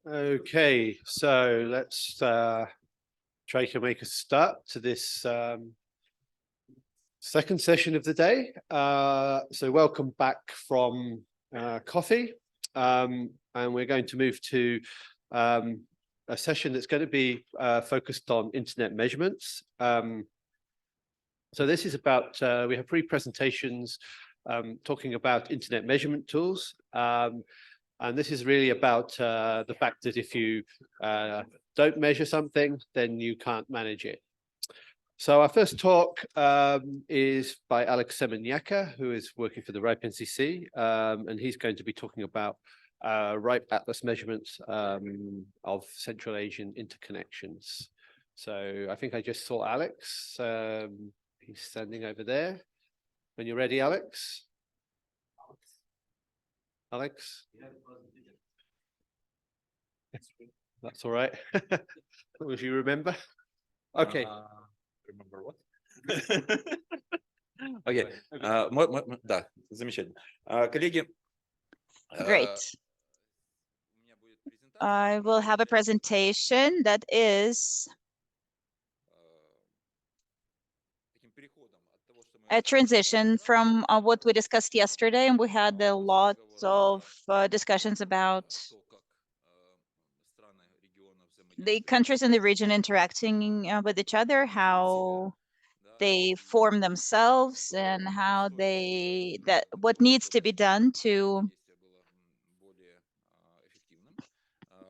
Okay, so let's try to make a start to this second session of the day. So welcome back from coffee, and we're going to move to a session that's going to be focused on internet measurements. So this is about, we have three presentations talking about internet measurement tools. And this is really about the fact that if you don't measure something, then you can't manage it. So our first talk is by Alex Semenyaka, who is working for the RIPE NCC, and he's going to be talking about RIPE Atlas measurements of Central Asian interconnections. So I think I just saw Alex. He's standing over there. When you're ready, Alex. Alex? That's all right. As long as you remember. Okay. Remember what? Окей. Да, замечательно. Коллеги. Great. I will have a presentation that is a transition from what we discussed yesterday, and we had a lot of discussions about the countries in the region interacting with each other, how they form themselves, and how what needs to be done to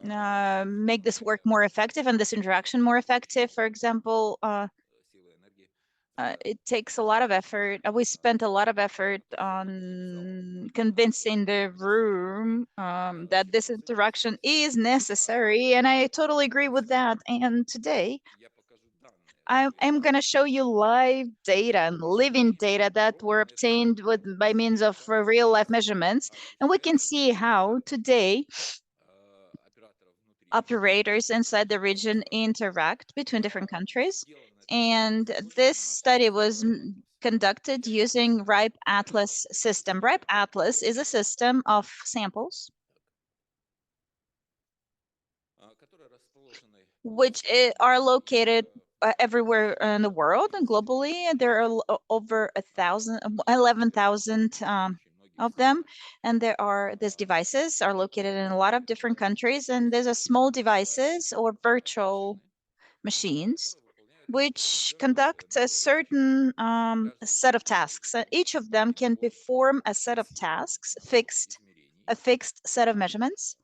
make this work more effective and this interaction more effective. For example, it takes a lot of effort. We spent a lot of effort on convincing the room that this interaction is necessary, and I totally agree with that. And today, I'm going to show you live data and living data that were obtained by means of real-life measurements, and we can see how today operators inside the region interact between different countries. And this study was conducted using RIPE Atlas system. RIPE Atlas is a system of samples which are located everywhere in the world and globally. There are over 11,000 of them, and these devices are located in a lot of different countries, and there's a small devices or virtual machines which conduct a certain set of tasks. Each of them can perform a set of tasks, a fixed set of measurements,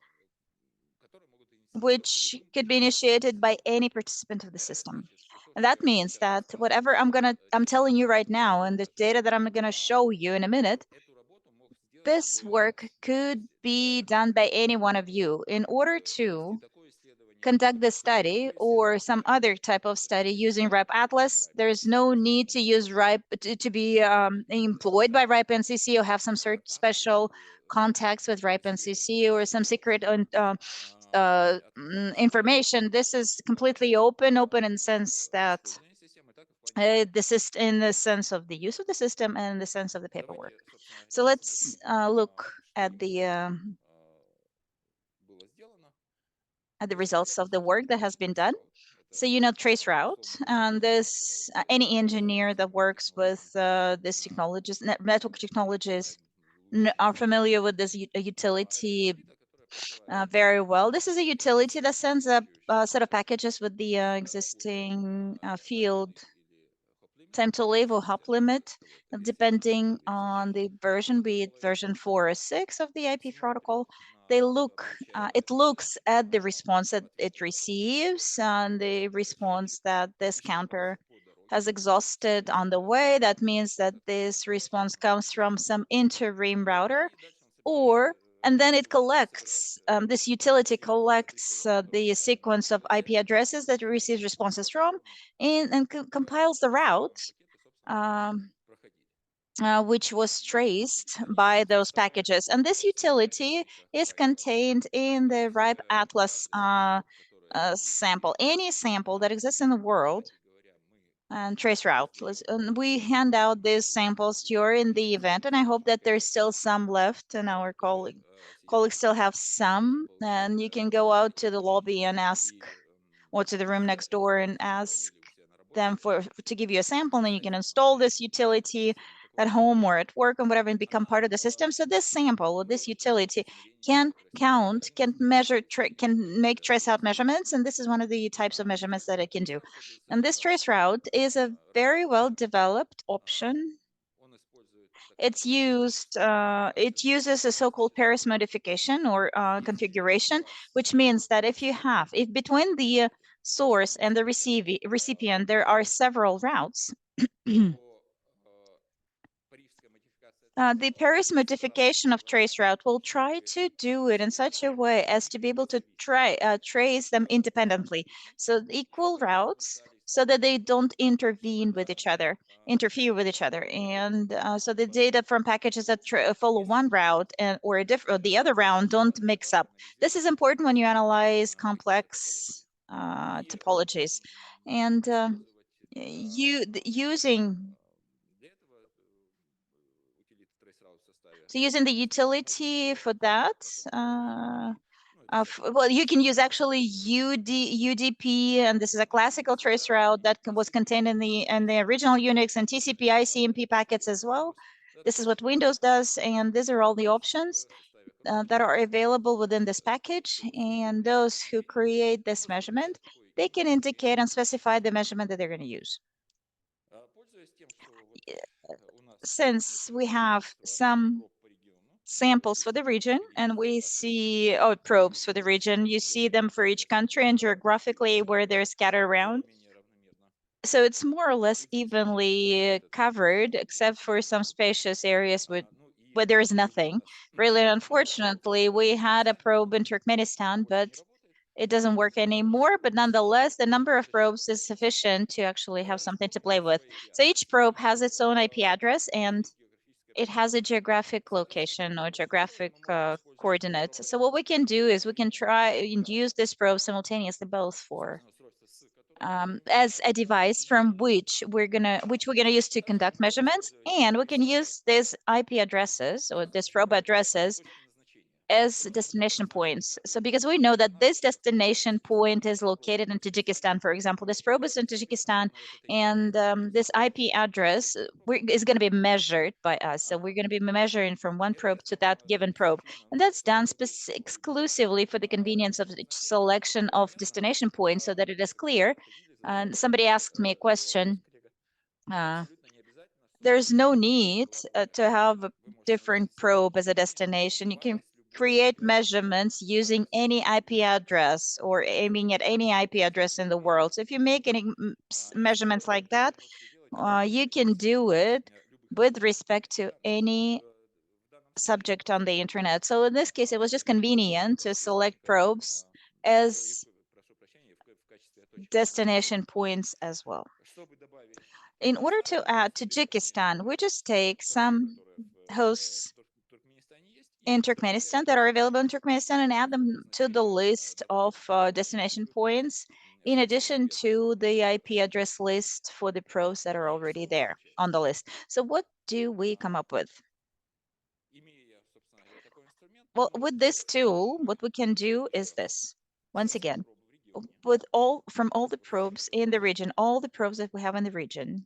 which could be initiated by any participant of the system. And that means that whatever I'm telling you right now, and the data that I'm gonna show you in a minute, this work could be done by any one of you. In order to conduct this study or some other type of study using RIPE Atlas, there's no need to use RIPE to be employed by RIPE NCC or have some sort of special contacts with RIPE NCC or some secret information. This is completely open in the sense that this is in the sense of the use of the system and in the sense of the paperwork. So let's look at the results of the work that has been done. So trace route, and this any engineer that works with these technologies, network technologies, are familiar with this utility very well. This is a utility that sends a set of packages with the existing field time to live or hop limit, depending on the version, be it version 4 or 6 of the IP protocol. It looks at the response that it receives and the response that this counter has exhausted on the way. That means that this response comes from some interim router, and then it collects, this utility collects the sequence of IP addresses that it receives responses from and compiles the route which was traced by those packages. And this utility is contained in the RIPE Atlas sample. Any sample that exists in the world and trace route. And we hand out these samples during the event, and I hope that there's still some left in our colleagues still have some, and you can go out to the lobby and ask, or to the room next door and ask them to give you a sample, and then you can install this utility at home or at work and whatever and become part of the system. So this sample or this utility can count, can measure, can make trace route measurements, and this is one of the types of measurements that it can do. And this trace route is a very well developed option. It's used, it uses a so-called Paris modification or configuration, which means that if between the source and the recipient, there are several routes. The Paris modification of trace route will try to do it in such a way as to be able to trace them independently. So equal routes, so that they don't interfere with each other. And so the data from packages that follow one route or the other route don't mix up. This is important when you analyze complex topologies. And using the utility for that, well, you can use actually UDP, and this is a classical trace route that was contained in the original Unix, and TCP, ICMP packets as well. This is what Windows does, and these are all the options that are available within this package. And those who create this measurement, they can indicate and specify the measurement that they're going to use. Since we have some samples for the region, and we see probes for the region, you see them for each country and geographically where they're scattered around. So it's more or less evenly covered, except for some spacious areas where there is nothing. Really, unfortunately, we had a probe in Turkmenistan, but it doesn't work anymore. But nonetheless, the number of probes is sufficient to actually have something to play with. So each probe has its own IP address, and it has a geographic location or geographic coordinates. So what we can do is we can try and use this probe simultaneously both for as a device from which we're gonna use to conduct measurements, and we can use these IP addresses or these probe addresses as destination points. So because we know that this destination point is located in Tajikistan, for example, this probe is in Tajikistan, and this IP address is going to be measured by us. So we're going to be measuring from one probe to that given probe. And that's done exclusively for the convenience of the selection of destination points so that it is clear. And somebody asked me a question. There's no need to have a different probe as a destination. You can create measurements using any IP address or aiming at any IP address in the world. So if you make any measurements like that, you can do it with respect to any subject on the internet. So in this case, it was just convenient to select probes as destination points as well. In order to add Tajikistan, we just take some hosts in Turkmenistan that are available in Turkmenistan and add them to the list of destination points, in addition to the IP address list for the probes that are already there on the list. So what do we come up with? Well, with this tool, what we can do is this. Once again, from all the probes in the region, all the probes that we have in the region,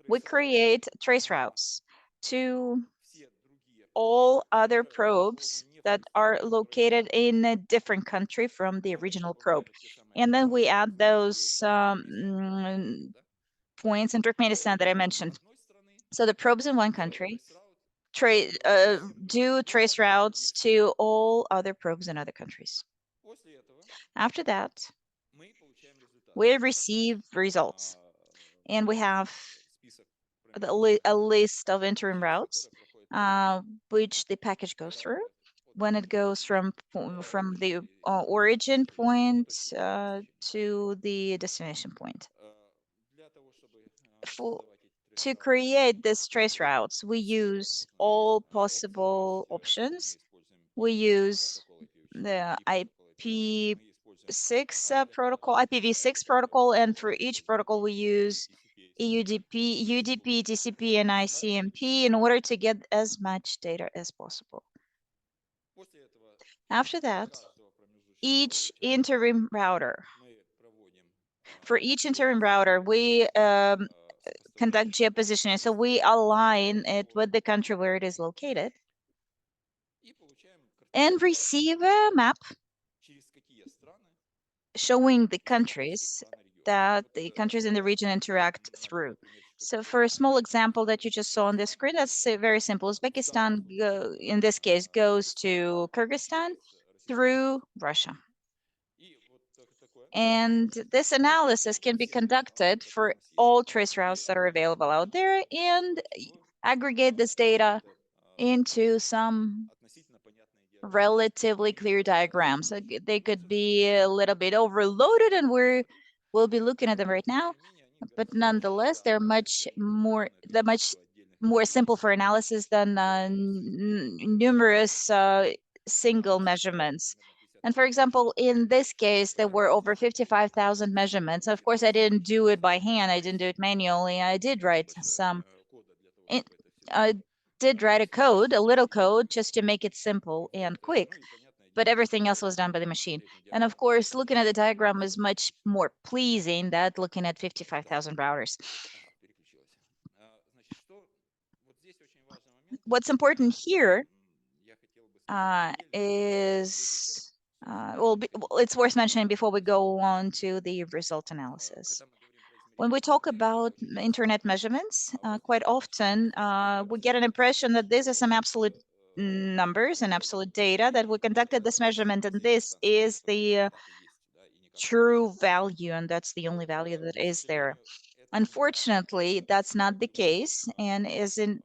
we create trace routes to all other probes that are located in a different country from the original probe. And then we add those points in Turkmenistan that I mentioned. So the probes in one country do trace routes to all other probes in other countries. After that, we receive results, and we have a list of interim routes which the package goes through when it goes from the origin point to the destination point. To create these trace routes, we use all possible options. We use the IPv6 protocol, and for each protocol we use EUDP, UDP, TCP, and ICMP in order to get as much data as possible. After that, each interim router. For each interim router, we conduct geopositioning. So we align it with the country where it is located and receive a map showing the countries that the countries in the region interact through. So for a small example that you just saw on the screen, that's very simple. Uzbekistan, in this case, goes to Kyrgyzstan through Russia. And this analysis can be conducted for all trace routes that are available out there and aggregate this data into some relatively clear diagrams. So they could be a little bit overloaded, and we'll be looking at them right now. But nonetheless, they're much more simple for analysis than numerous single measurements. And for example, in this case, there were over 55,000 measurements. Of course, I didn't do it by hand. I didn't do it manually. I did write I did write a little code, just to make it simple and quick. But everything else was done by the machine. And of course, looking at the diagram is much more pleasing than looking at 55,000 routers. What's important here is, it's worth mentioning before we go on to the result analysis. When we talk about internet measurements, quite often we get an impression that these are some absolute numbers and absolute data, that we conducted this measurement and this is the true value, and that's the only value that is there. Unfortunately, that's not the case, and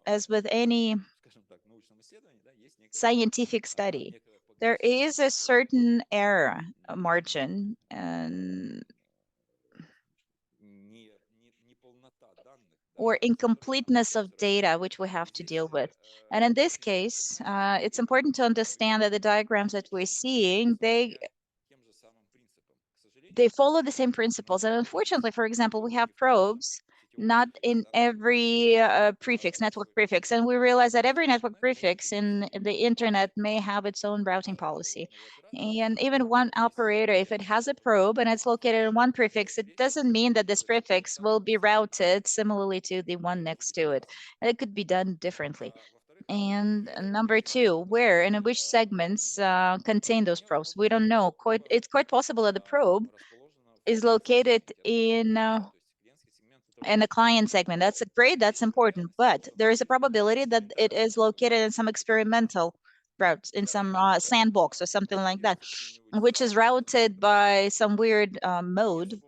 as with any scientific study, there is a certain error margin and or incompleteness of data which we have to deal with. And in this case, it's important to understand that the diagrams that we're seeing, they follow the same principles. And unfortunately, for example, we have probes not in every network prefix. And we realize that every network prefix in the internet may have its own routing policy. And even one operator, if it has a probe and it's located in one prefix, it doesn't mean that this prefix will be routed similarly to the one next to it. And it could be done differently. And number two, where and in which segments contain those probes? We don't know. It's quite possible that the probe is located in a client segment. That's great, that's important, but there is a probability that it is located in some experimental routes, in some sandbox or something like that, which is routed by some weird mode,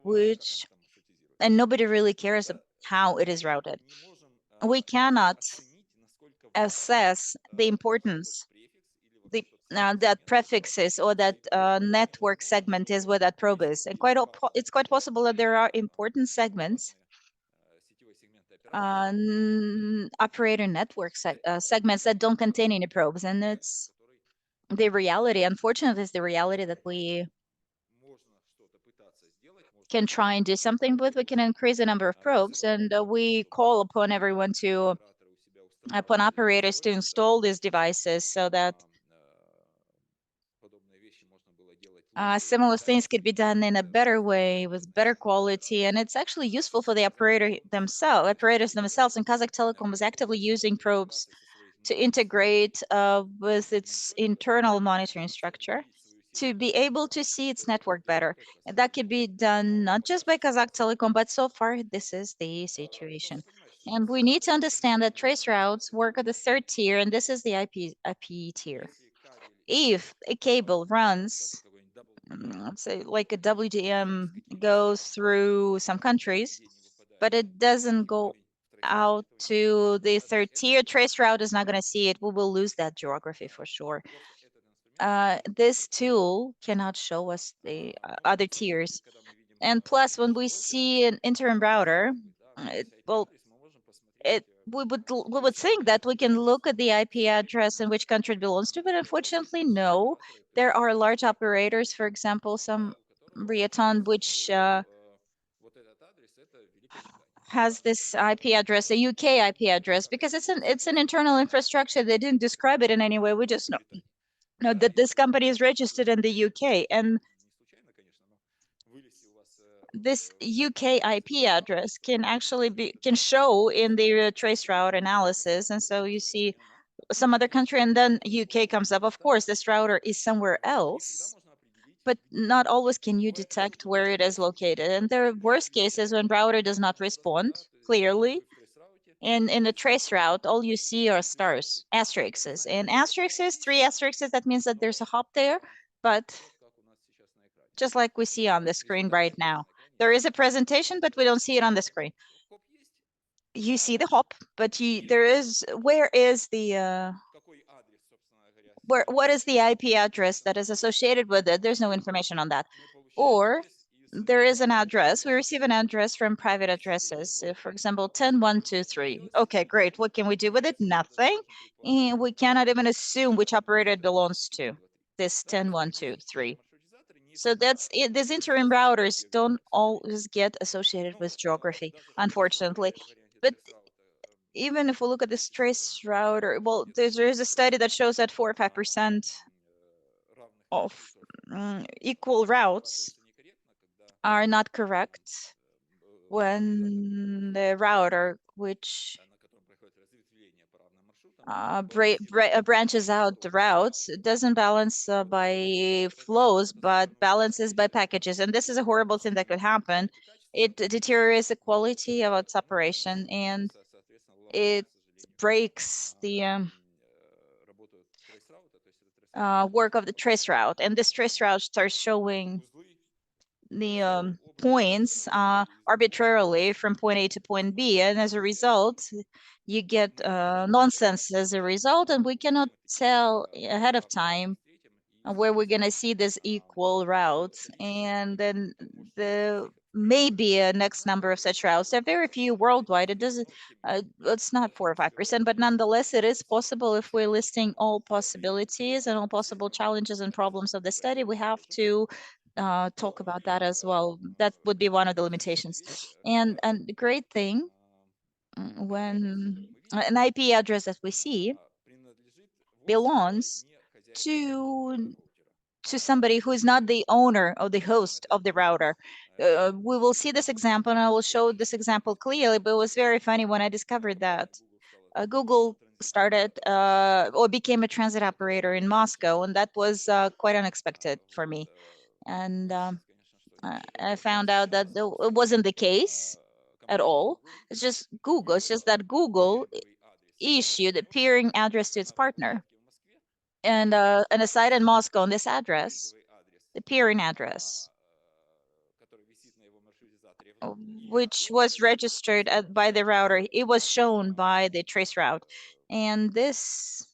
and nobody really cares how it is routed. We cannot assess the importance that prefixes or that network segment is where that probe is. And it's quite possible that there are important segments, operator network segments that don't contain any probes. And it's the reality, unfortunately, is the reality that we can try and do something with. We can increase the number of probes, and we call upon upon operators to install these devices so that similar things could be done in a better way with better quality, and it's actually useful for the operators themselves. And Kazakh Telecom is actively using probes to integrate with its internal monitoring structure to be able to see its network better. And that could be done not just by Kazakh Telecom, but so far this is the situation. And we need to understand that trace routes work at the third tier, and this is the IP tier. If a cable runs, let's say like a WDM, goes through some countries, but it doesn't go out to the third tier, trace route is not going to see it. We will lose that geography for sure. This tool cannot show us the other tiers. And plus, when we see an interim router, we would think that we can look at the IP address in which country it belongs to, but unfortunately, no. There are large operators, for example, some Riaton, which has this IP address, a UK IP address, because it's an internal infrastructure. They didn't describe it in any way. We just know know that this company is registered in the UK, and this UK IP address can actually can show in the trace route analysis. And so you see some other country and then UK comes up. Of course, this router is somewhere else, but not always can you detect where it is located. And there are worst cases when router does not respond clearly. And in the trace route, all you see are stars, asterisks. And asterisks, 3 asterisks, that means that there's a hop there, but just like we see on the screen right now. There is a presentation, but we don't see it on the screen. You see the hop, but there is, where is the, what is the IP address that is associated with it? There's no information on that. Or there is an address. We receive an address from private addresses. For example, 10123. Okay, great. What can we do with it? Nothing. And we cannot even assume which operator it belongs to, this 10123. So that's it. These interim routers don't always get associated with geography, unfortunately. But even if we look at this trace router, well, there is a study that shows that 4 or 5% of equal routes are not correct when the router, which branches out the routes, doesn't balance by flows, but balances by packages. And this is a horrible thing that could happen. It deteriorates the quality of its operation, and it breaks the work of the trace route. And this trace route starts showing the points arbitrarily from point A to point B. And as a result, you get nonsense as a result, and we cannot tell ahead of time where we're going to see this equal routes. And then the maybe a next number of such routes. There are very few worldwide. It doesn't, it's not 4 or 5%, but nonetheless, it is possible. If we're listing all possibilities and all possible challenges and problems of the study, we have to talk about that as well. That would be one of the limitations. And the great thing, when an IP address that we see belongs to somebody who is not the owner or the host of the router. We will see this example, and I will show this example clearly, but it was very funny when I discovered that Google started or became a transit operator in Moscow, and that was quite unexpected for me. And I found out that it wasn't the case at all. It's just Google. It's just that Google issued a peering address to its partner, and a site in Moscow on this address, the peering address, which was registered by the router. It was shown by the trace route, and this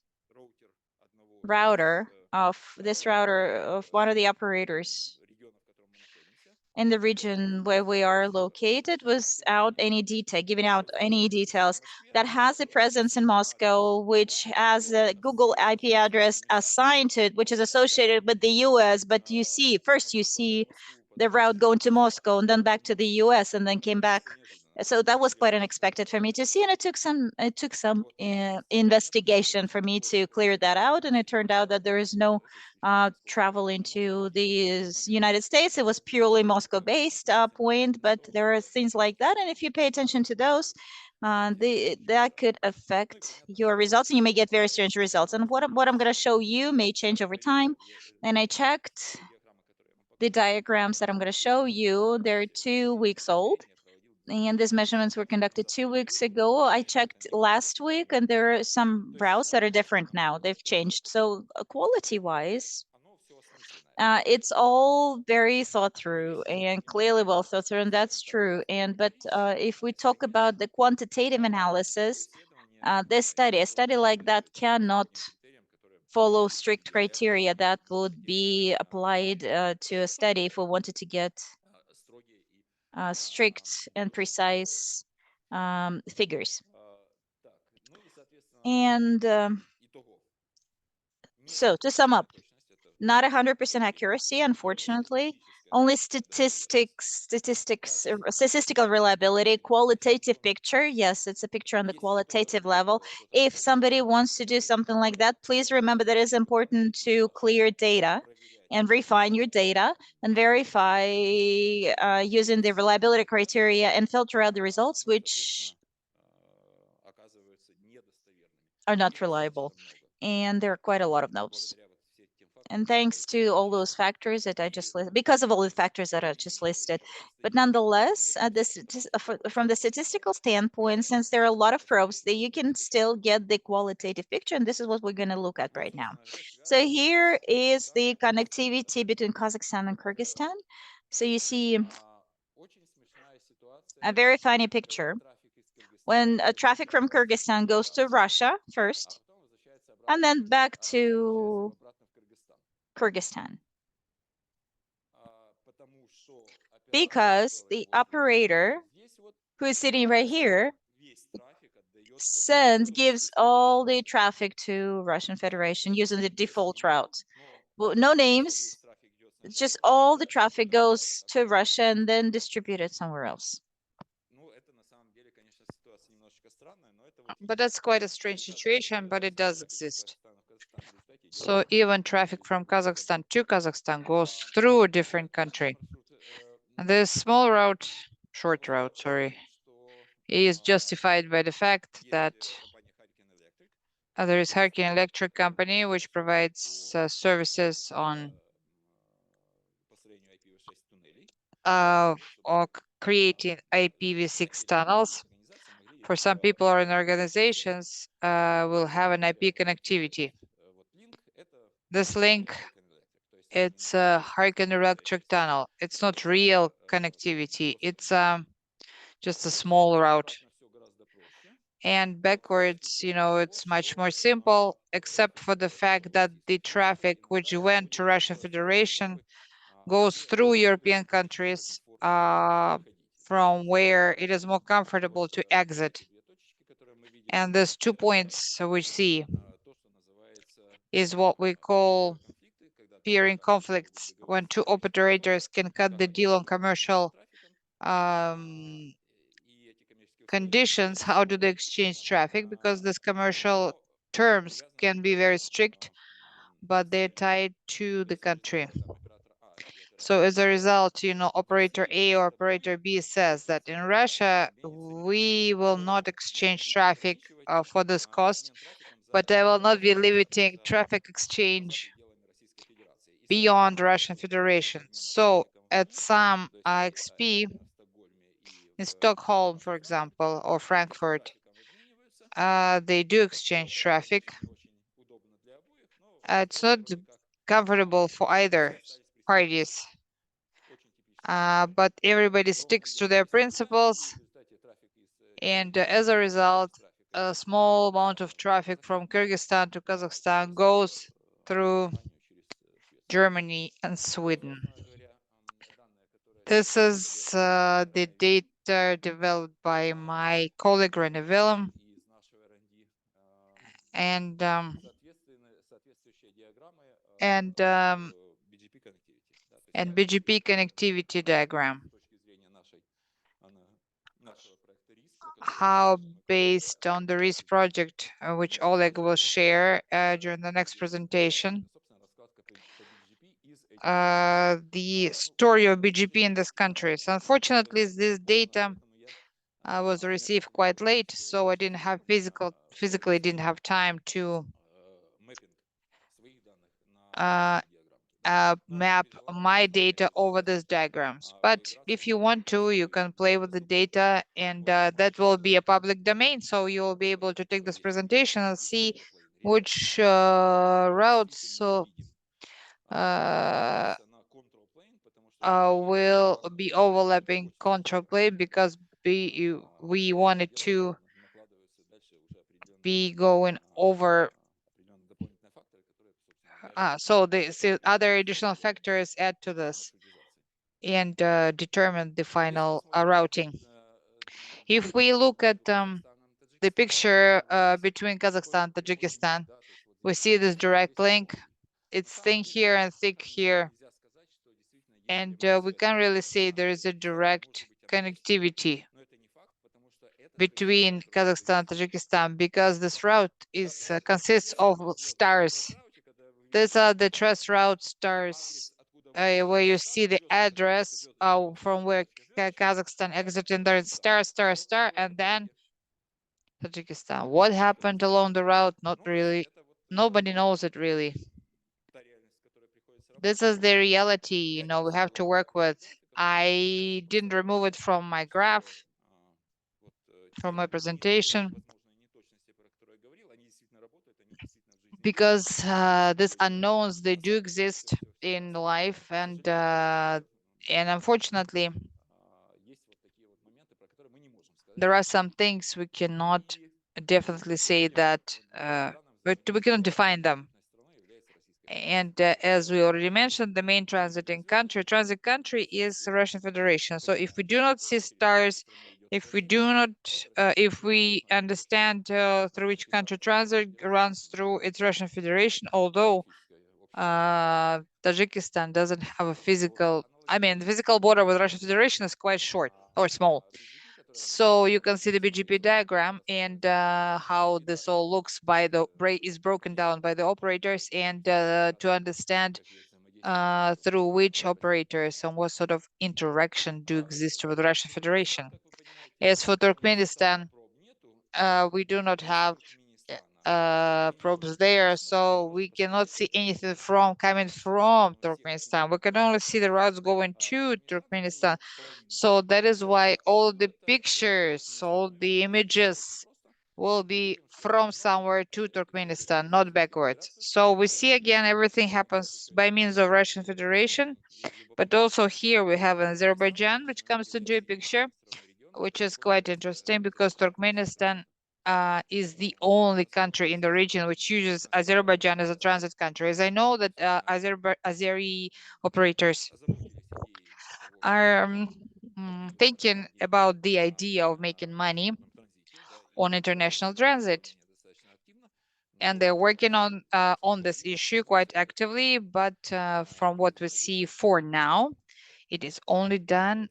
router of one of the operators in the region where we are located without any detail, giving out any details, that has a presence in Moscow, which has a Google IP address assigned to it, which is associated with the US. But you see, first you see the route going to Moscow and then back to the US and then came back. So that was quite unexpected for me to see, and it took some investigation for me to clear that out. And it turned out that there is no travel into the United States. It was purely Moscow-based point, but there are things like that, and if you pay attention to those, that could affect your results, and you may get very strange results. And what I'm going to show you may change over time. And I checked the diagrams that I'm going to show you. They're 2 weeks old, and these measurements were conducted 2 weeks ago. I checked last week, and there are some routes that are different now. They've changed. So quality-wise, it's all very thought through and clearly well thought through, and that's true. But if we talk about the quantitative analysis, a study like that cannot follow strict criteria that would be applied to a study if we wanted to get strict and precise figures. And so to sum up, not 100% accuracy, unfortunately. Only statistical reliability, qualitative picture. Yes, it's a picture on the qualitative level. If somebody wants to do something like that, please remember that it's important to clear data and refine your data and verify using the reliability criteria and filter out the results which are not reliable. And there are quite a lot of those. And thanks to all those factors that I just listed, because of all the factors that I just listed. But nonetheless, from the statistical standpoint, since there are a lot of probes, that you can still get the qualitative picture, and this is what we're going to look at right now. So here is the connectivity between Kazakhstan and Kyrgyzstan. So you see a very funny picture. When traffic from Kyrgyzstan goes to Russia first, and then back to Kyrgyzstan. Because the operator who is sitting right here gives all the traffic to Russian Federation using the default route. Well, no names, just all the traffic goes to Russia and then distributed somewhere else. But that's quite a strange situation, but it does exist. So even traffic from Kazakhstan to Kazakhstan goes through a different country. And this small route, short route, sorry, is justified by the fact that there is Kharkiv Electric Company, which provides services on creating IPv6 tunnels. For some people or in organizations, will have an IP connectivity. This link, it's a Kharkiv Electric Tunnel. It's not real connectivity. It's just a small route. And backwards, it's much more simple, except for the fact that the traffic which went to Russian Federation goes through European countries from where it is more comfortable to exit. And there's 2 points we see is what we call peering conflicts, when two operators can cut the deal on commercial conditions. How do they exchange traffic? Because these commercial terms can be very strict, but they're tied to the country. So as a result, operator A or operator B says that in Russia, we will not exchange traffic for this cost, but I will not be limiting traffic exchange beyond Russian Federation. So at some IXP in Stockholm, for example, or Frankfurt, they do exchange traffic. It's not comfortable for either parties, but everybody sticks to their principles. And as a result, a small amount of traffic from Kyrgyzstan to Kazakhstan goes through Germany and Sweden. This is the data developed by my colleague Rene Willem, and BGP connectivity diagram. How, based on the RIS project, which Oleg will share during the next presentation, the story of BGP in this country. So unfortunately, this data was received quite late, so I didn't have physically didn't have time to map my data over these diagrams. But if you want to, you can play with the data, and that will be a public domain. So you'll be able to take this presentation and see which routes will be overlapping control plane, because we wanted to be going over. So the other additional factors add to this and determine the final routing. If we look at the picture between Kazakhstan and Tajikistan, we see this direct link it's thin here and thick here. And we can't really say there is a direct connectivity between Kazakhstan and Tajikistan because this route is consists of stars. These are the trace route stars where you see the address from where Kazakhstan exited. There is star, star, star, and then Tajikistan. What happened along the route? Not really. Nobody knows it really. This is the reality, we have to work with. I didn't remove it from my graph, from my presentation, because these unknowns, they do exist in life, and unfortunately, there are some things we cannot definitely say that, but we cannot define them. And as we already mentioned, the main transit country is Russian Federation. So if we do not see stars, if we do not, if we understand through which country transit runs through, it's Russian Federation, although Tajikistan doesn't have a physical, the physical border with Russian Federation is quite short or small. So you can see the BGP diagram and how this all looks is broken down by the operators, and to understand through which operators and what sort of interaction do exist with the Russian Federation. As for Turkmenistan, we do not have probes there, so we cannot see anything coming from Turkmenistan. We can only see the routes going to Turkmenistan. So that is why all the pictures, all the images will be from somewhere to Turkmenistan, not backwards. So we see again, everything happens by means of Russian Federation, but also here we have Azerbaijan, which comes into a picture, which is quite interesting because Turkmenistan is the only country in the region which uses Azerbaijan as a transit country. As I know that Azeri operators are thinking about the idea of making money on international transit, and they're working on this issue quite actively. But from what we see for now, it is only done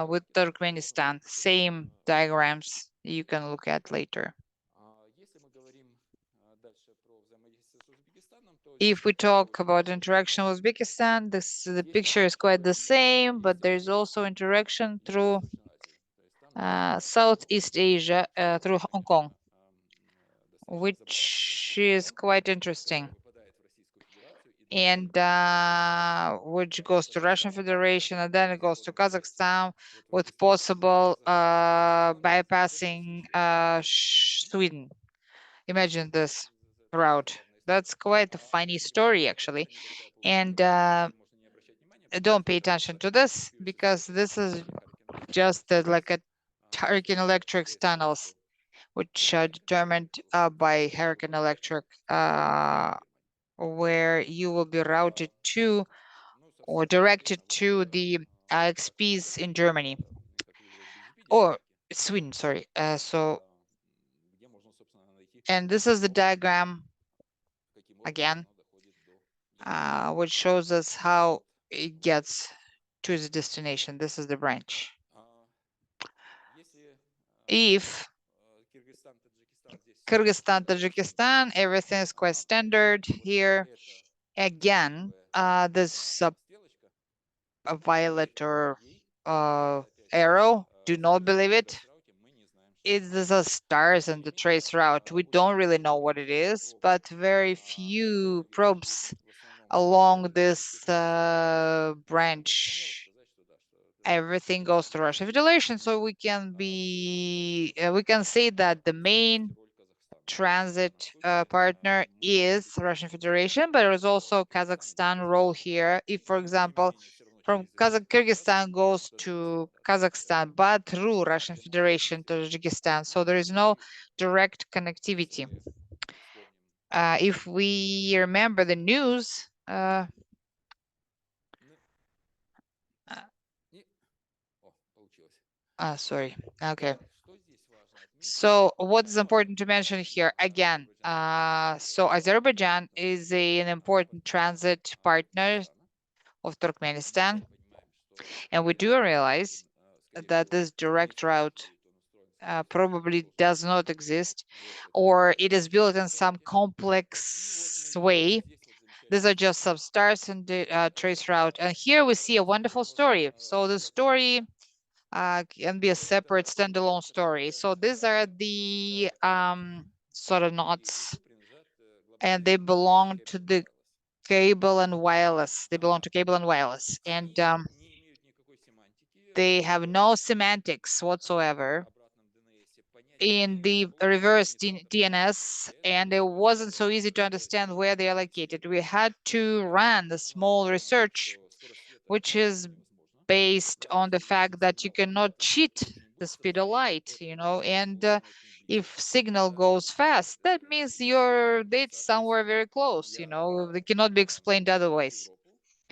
with Turkmenistan. Same diagrams you can look at later. If we talk about interaction with Uzbekistan, the picture is quite the same, but there's also interaction through Southeast Asia, through Hong Kong, which is quite interesting, and which goes to Russian Federation, and then it goes to Kazakhstan with possible bypassing Sweden. Imagine this route. That's quite a funny story, actually. And don't pay attention to this, because this is just like a Hurricane Electric's tunnels, which are determined by Hurricane Electric, where you will be routed to or directed to the XPs in Germany or Sweden, sorry. And this is the diagram again, which shows us how it gets to the destination. This is the branch. If Kyrgyzstan, Tajikistan, everything is quite standard here. Again, this a violet or arrow. Do not believe it. It's the stars and the trace route. We don't really know what it is, but very few probes along this branch. Everything goes to Russian Federation, so we can say that the main transit partner is Russian Federation, but there is also Kazakhstan role here. If, for example, from Kyrgyzstan goes to Kazakhstan, but through Russian Federation to Tajikistan, so there is no direct connectivity. If we remember the news, sorry. Okay. So what's important to mention here again? So Azerbaijan is an important transit partner of Turkmenistan, and we do realize that this direct route probably does not exist, or it is built in some complex way. These are just some stars in the trace route, and here we see a wonderful story. So the story can be a separate standalone story. So these are the sort of knots, and they belong to the cable and wireless. They belong to cable and wireless, and they have no semantics whatsoever in the reverse DNS, and it wasn't so easy to understand where they are located. We had to run the small research, which is based on the fact that you cannot cheat the speed of light, and if signal goes fast, that means your date's somewhere very close, they cannot be explained otherwise.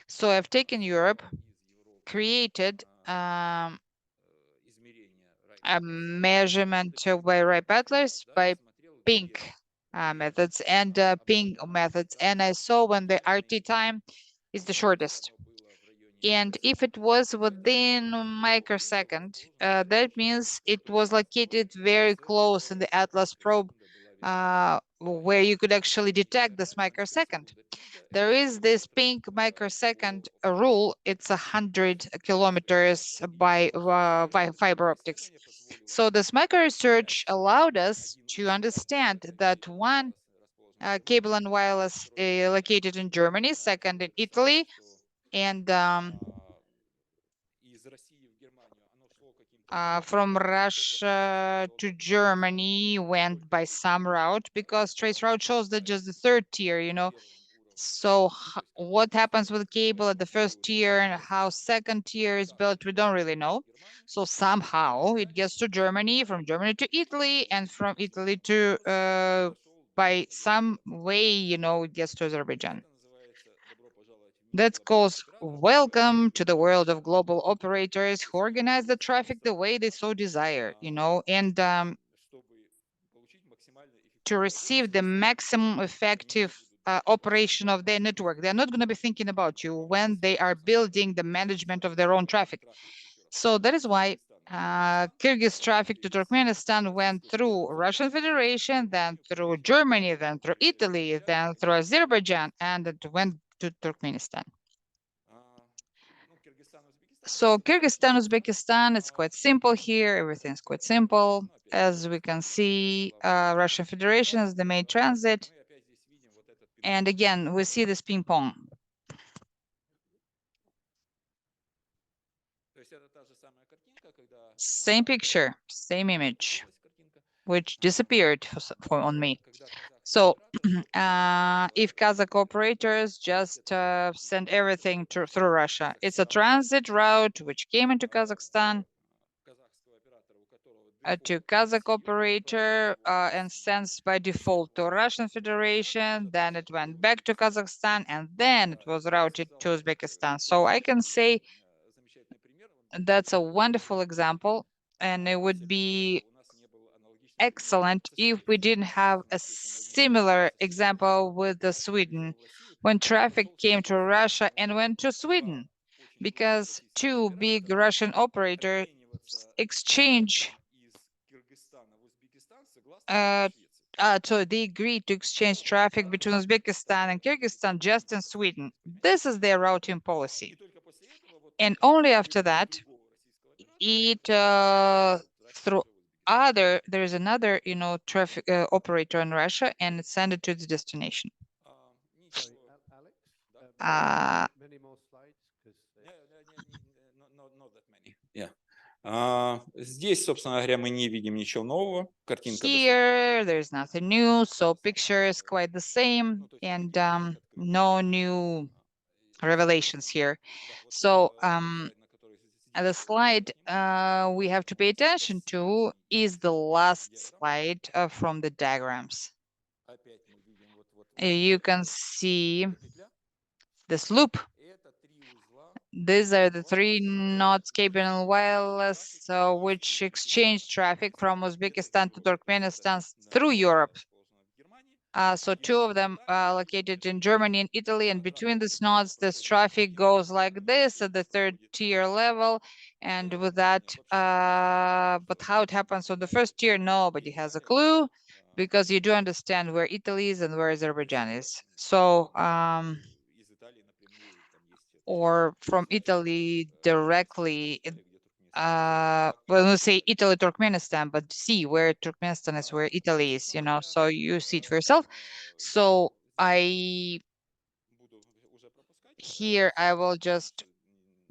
So I've taken Europe, created a measurement by right butlers by pink methods and ping methods, and I saw when the RT time is the shortest. And if it was within a microsecond, that means it was located very close in the Atlas probe, where you could actually detect this microsecond. There is this pink microsecond rule. It's 100 kilometers by fiber optics. So this micro research allowed us to understand that one cable and wireless located in Germany, second in Italy, and from Russia to Germany went by some route, because trace route shows that just the third tier. So what happens with cable at the first tier and how second tier is built, we don't really know. So somehow it gets to Germany, from Germany to Italy, and from Italy to by some way, it gets to Azerbaijan. That calls welcome to the world of global operators who organize the traffic the way they so desire, and to receive the maximum effective operation of their network. They're not going to be thinking about you when they are building the management of their own traffic. So that is why Kyrgyz traffic to Turkmenistan went through Russian Federation, then through Germany, then through Italy, then through Azerbaijan, and it went to Turkmenistan. So Kyrgyzstan, Uzbekistan, it's quite simple here. Everything's quite simple. As we can see, Russian Federation is the main transit. And again, we see this ping pong. Same picture, same image, which disappeared on me. So if Kazakh operators just send everything through Russia, it's a transit route which came into Kazakhstan to Kazakh operator and sends by default to Russian Federation, then it went back to Kazakhstan, and then it was routed to Uzbekistan. So I can say that's a wonderful example, and it would be excellent if we didn't have a similar example with the Sweden, when traffic came to Russia and went to Sweden, because two big Russian operators exchange so they agreed to exchange traffic between Uzbekistan and Kyrgyzstan just in Sweden. This is their routing policy. And only after that, it through there is another, traffic operator in Russia, and it sent it to the destination. Many more slides, 'cause Здесь, собственно говоря, мы не видим ничего нового. Картинка Here, there's nothing new, so picture is quite the same, and no new revelations here. So the slide we have to pay attention to is the last slide from the diagrams. You can see this loop. These are the 3 nodes cable and wireless, which exchange traffic from Uzbekistan to Turkmenistan through Europe. So 2 of them are located in Germany and Italy, and between these nodes, this traffic goes like this at the 3rd tier level. And with that, but how it happens on the 1st tier, nobody has a clue, because you do understand where Italy is and where Azerbaijan is. So, or from Italy directly, well, let's say Italy, Turkmenistan, but see where Turkmenistan is, where Italy is, so you see it for yourself. So here I will just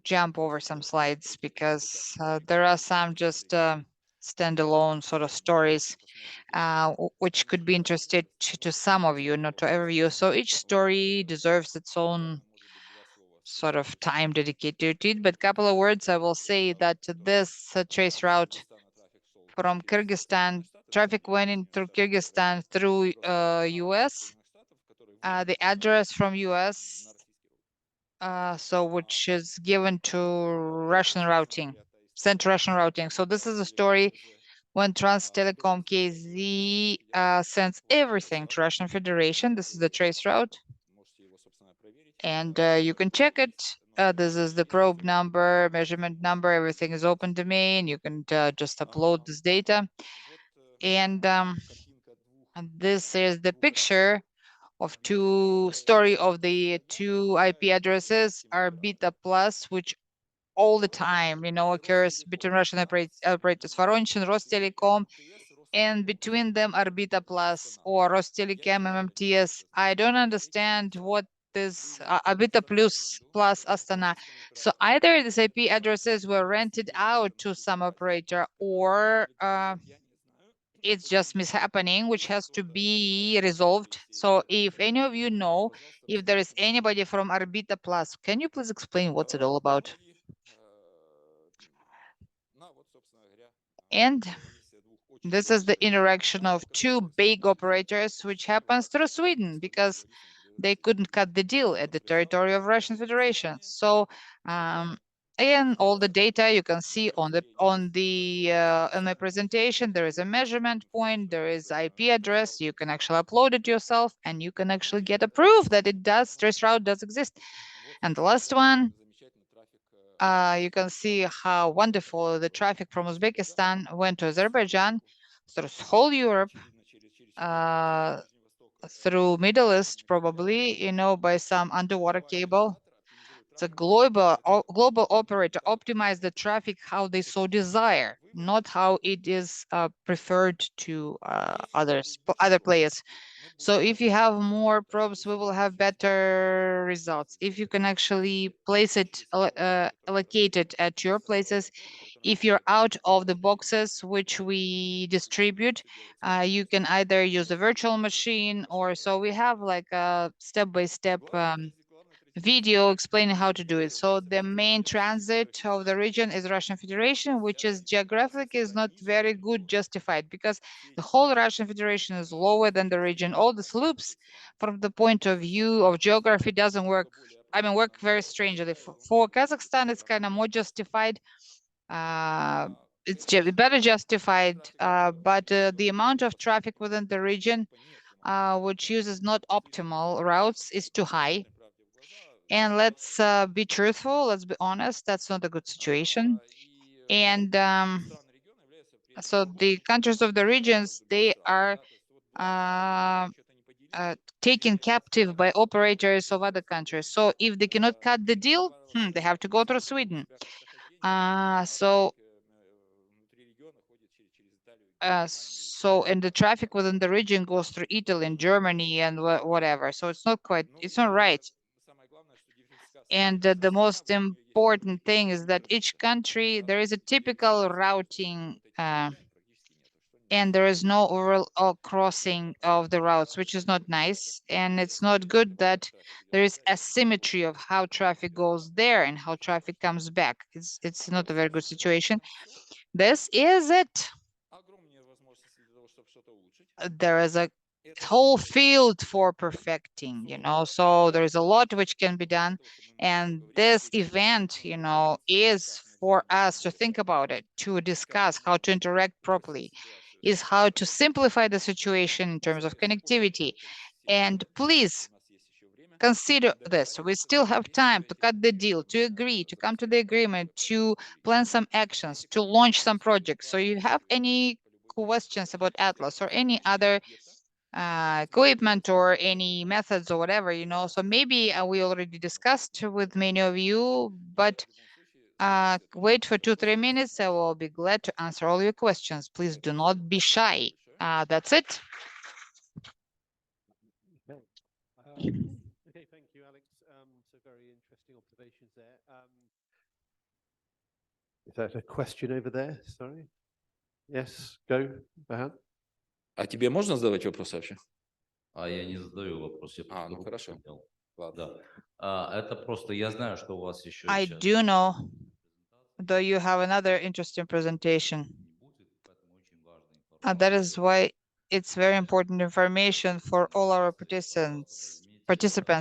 jump over some slides, because there are some just standalone sort of stories, which could be interested to some of you, not to every you. So each story deserves its own sort of time dedicated to it, but a couple of words I will say that this trace route from Kyrgyzstan, traffic went in through Kyrgyzstan through US, the address from US, so which is given to Russian routing, sent to Russian routing. So this is a story when Trans Telecom KZ sends everything to Russian Federation. This is the trace route, and you can check it. This is the probe number, measurement number, everything is open domain. You can just upload this data. And this is the picture of story of the 2 IP addresses are beta plus, which all the time, occurs between Russian operators Voronezh, Rostelecom, and between them are beta plus or Rostelecom MMTS. I don't understand what this beta plus Astana. So either these IP addresses were rented out to some operator, or it's just mishappening, which has to be resolved. So if any of you know, if there is anybody from Arbita Plus, can you please explain what's it all about? And this is the interaction of 2 big operators, which happens through Sweden, because they couldn't cut the deal at the territory of Russian Federation. So again, all the data you can see on my presentation. There is a measurement point, there is IP address. You can actually upload it yourself, and you can actually get a proof that trace route does exist. And the last one, you can see how wonderful the traffic from Uzbekistan went to Azerbaijan through whole Europe, through Middle East, probably, by some underwater cable. It's a global operator optimize the traffic how they so desire, not how it is preferred to other players. So if you have more probes, we will have better results. If you can actually place it, allocate it at your places, if you're out of the boxes which we distribute, you can either use a virtual machine, or so we have like a step-by-step video explaining how to do it. So the main transit of the region is Russian Federation, which is geographically is not very good justified, because the whole Russian Federation is lower than the region. All the loops from the point of view of geography doesn't work. Work very strangely. For Kazakhstan, it's kind of more justified. It's better justified, but the amount of traffic within the region, which uses not optimal routes, is too high. And let's be truthful, let's be honest, that's not a good situation. And so the countries of the regions, they are taken captive by operators of other countries. So if they cannot cut the deal, they have to go through Sweden. So and the traffic within the region goes through Italy and Germany and whatever. So it's not right. And the most important thing is that each country, there is a typical routing, and there is no overall crossing of the routes, which is not nice. And it's not good that there is asymmetry of how traffic goes there and how traffic comes back. It's not a very good situation. This is it. There is a whole field for perfecting, so there is a lot which can be done. And this event, is for us to think about it, to discuss how to interact properly, is how to simplify the situation in terms of connectivity. And please consider this. We still have time to cut the deal, to agree, to come to the agreement, to plan some actions, to launch some projects. So you have any questions about Atlas or any other equipment or any methods or whatever, so maybe we already discussed with many of you, but wait for 2-3 minutes. I will be glad to answer all your questions. Please do not be shy. That's it. Okay, thank you, Alex. So very interesting observations there. Is that a question over there? Sorry. Yes, go, Bahan. А тебе можно задавать вопрос вообще? А я не задаю вопрос. Я просто ну руку хорошо. поднял. Ладно. Да. Это просто, я знаю, что у вас еще I сейчас do know, though you have another interesting presentation. не будет, поэтому очень важная информация. That is why it's very important information for all our participants.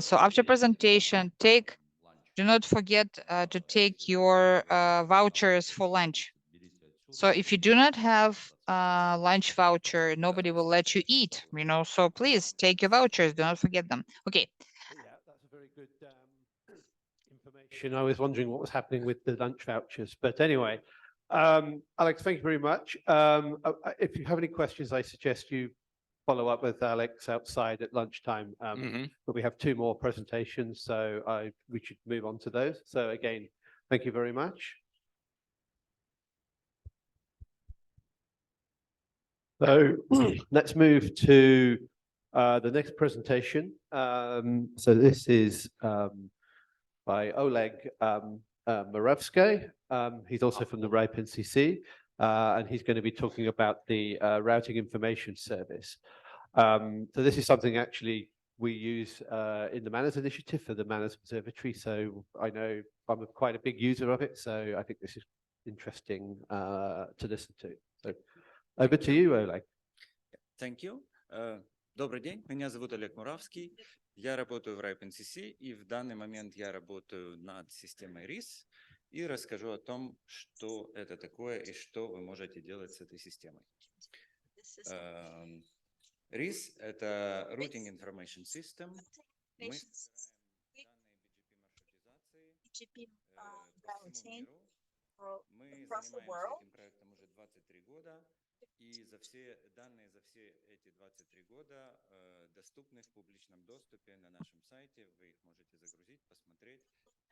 So after presentation, do not forget to take your vouchers for lunch. So if you do not have a lunch voucher, nobody will let you eat, so please take your vouchers, do not forget them. Okay. Yeah, that's a very good information. I was wondering what was happening with the lunch vouchers, but anyway, Alex, thank you very much. If you have any questions, I suggest you follow up with Alex outside at lunchtime. But we have 2 more presentations, so we should move on to those. So again, thank you very much. So let's move to the next presentation. So this is by Oleg Muravskiy. He's also from the RIPE NCC, and he's going to be talking about the routing information service. So this is something actually we use in the Manners Initiative for the Manners Observatory. So I know I'm quite a big user of it, so I think this is interesting to listen to. So over to you, Oleg. Thank you. Добрый день, меня зовут Олег Муравский. Я работаю в RIPE NCC, и в данный момент я работаю над системой RIS и расскажу о том, что это такое и что вы можете делать с этой системой. RIS — это Routing Information System. Мы BGP routing мы занимаемся этим проектом уже 23 года, и за все данные за все эти 23 года доступны в публичном доступе на нашем сайте. Вы их можете загрузить, посмотреть.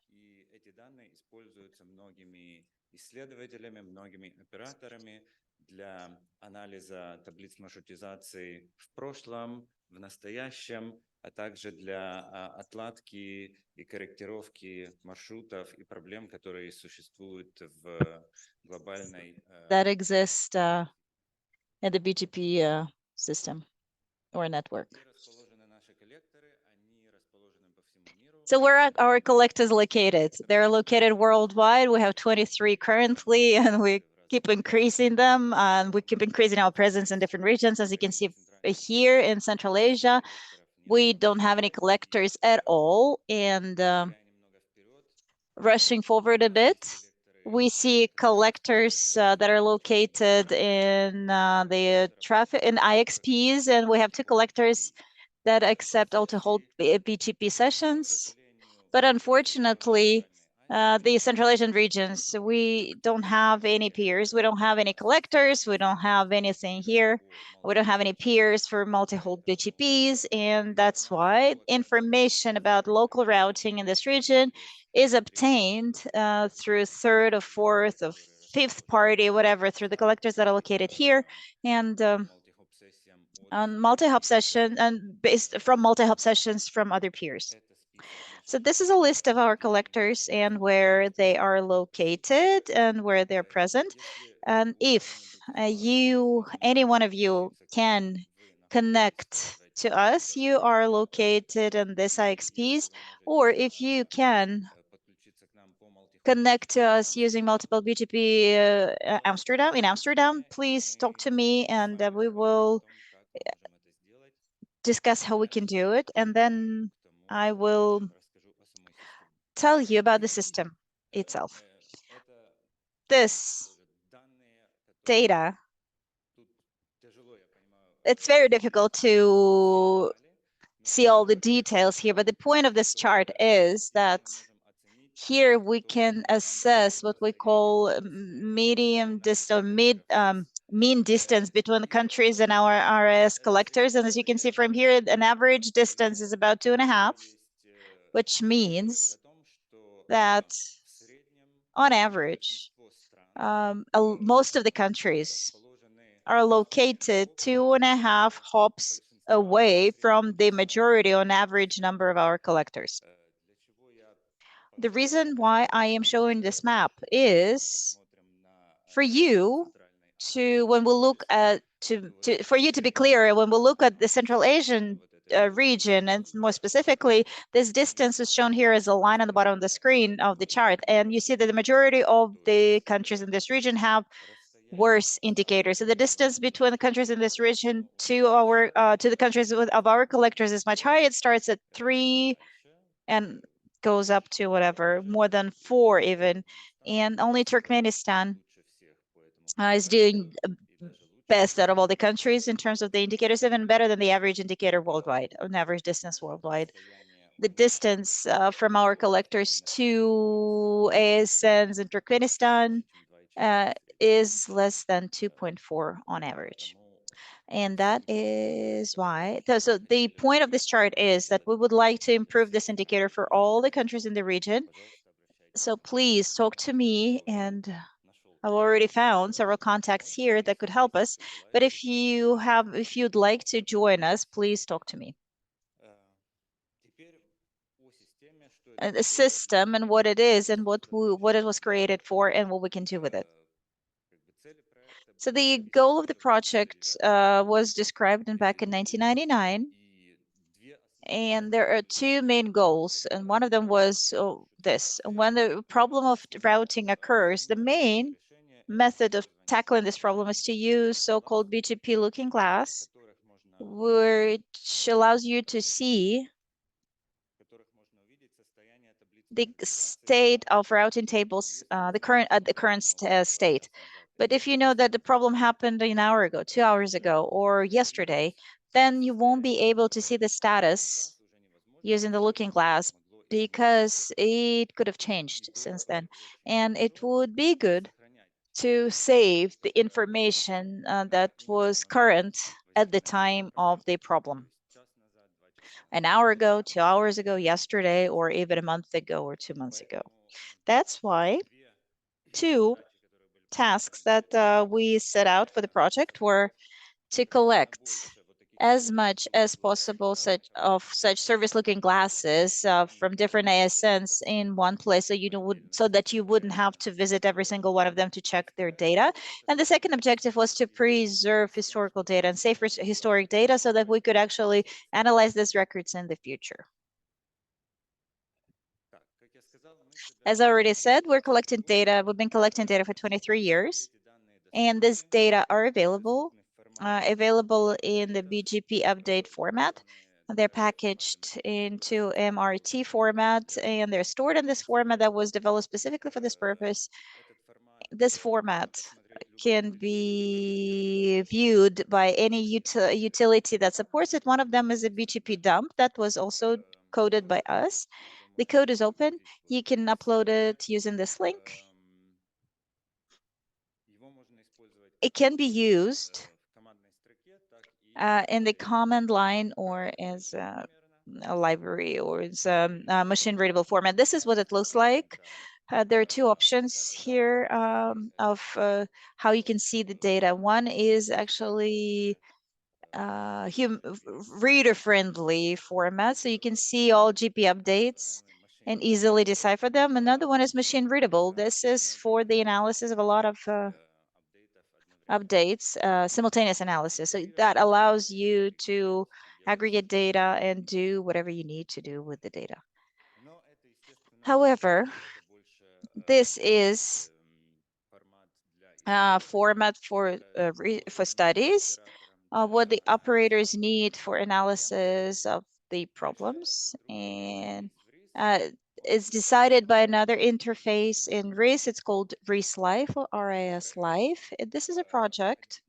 И эти данные используются многими исследователями, многими операторами для анализа таблиц маршрутизации в прошлом, в настоящем, а также для отладки и корректировки маршрутов и проблем, которые существуют в глобальной... that exist in the BGP system or network. So where are our collectors located? They're located worldwide. We have 23 currently, and we keep increasing them, and we keep increasing our presence in different regions. As you can see here in Central Asia, we don't have any collectors at all. And rushing forward a bit, we see collectors that are located in the traffic in IXPs, and we have 2 collectors that accept all-to-hold BGP sessions. But unfortunately, the Central Asian regions, we don't have any peers. We don't have any collectors. We don't have anything here. We don't have any peers for multi-hold BGPs. And that's why information about local routing in this region is obtained through 3rd or 4th or 5th party, whatever, through the collectors that are located here. And on multi-hop session and based from multi-hop sessions from other peers. So this is a list of our collectors and where they are located and where they're present. And if any one of you can connect to us, you are located in this IXPs, or if you can connect to us using multiple BGP in Amsterdam, please talk to me and we will discuss how we can do it, and then I will tell you about the system itself. This data, it's very difficult to see all the details here, but the point of this chart is that here we can assess what we call medium distance, mean distance between the countries and our RS collectors. And as you can see from here, an average distance is about 2.5, which means that on average, most of the countries are located 2.5 hops away from the majority on average number of our collectors. The reason why I am showing this map is for you to, when we look at, for you to be clear, when we look at the Central Asian region, and more specifically, this distance is shown here as a line on the bottom of the screen of the chart. And you see that the majority of the countries in this region have worse indicators. So the distance between the countries in this region to our to the countries of our collectors is much higher. It starts at 3 and goes up to whatever, more than 4 even. And only Turkmenistan is doing best out of all the countries in terms of the indicators, even better than the average indicator worldwide, on average distance worldwide. The distance from our collectors to ASNs in Turkmenistan is less than 2.4 on average. And that is why, so the point of this chart is that we would like to improve this indicator for all the countries in the region. So please talk to me, and I've already found several contacts here that could help us. But if you'd like to join us, please talk to me. The system and what it is and what it was created for and what we can do with it. So the goal of the project was described back in 1999. And there are 2 main goals, and one of them was this. When the problem of routing occurs, the main method of tackling this problem is to use so-called BGP looking glass, which allows you to see the state of routing tables, the current state. But if you know that the problem happened an hour ago, 2 hours ago, or yesterday, then you won't be able to see the status using the looking glass, because it could have changed since then. And it would be good to save the information that was current at the time of the problem. An hour ago, 2 hours ago, yesterday, or even a month ago or 2 months ago. That's why 2 tasks that we set out for the project were to collect as much as possible such service looking glasses from different ASNs in one place, so that you wouldn't have to visit every single one of them to check their data. And the second objective was to preserve historical data and save historic data so that we could actually analyze these records in the future. As I already said, we're collecting data. We've been collecting data for 23 years, and these data are available in the BGP update format. They're packaged into MRT format, and they're stored in this format that was developed specifically for this purpose. This format can be viewed by any utility that supports it. One of them is a BGP dump that was also coded by us. The code is open. You can upload it using this link. It can be used in the command line or as a library or as a machine readable format. This is what it looks like. There are 2 options here of how you can see the data. One is actually reader-friendly format, so you can see all GP updates and easily decipher them. Another one is machine readable. This is for the analysis of a lot of updates, simultaneous analysis. So that allows you to aggregate data and do whatever you need to do with the data. However, this is a format for studies. what the operators need for analysis of the problems, and it's decided by another interface in RIS. It's called RIS Live or RIS Live. This is a project,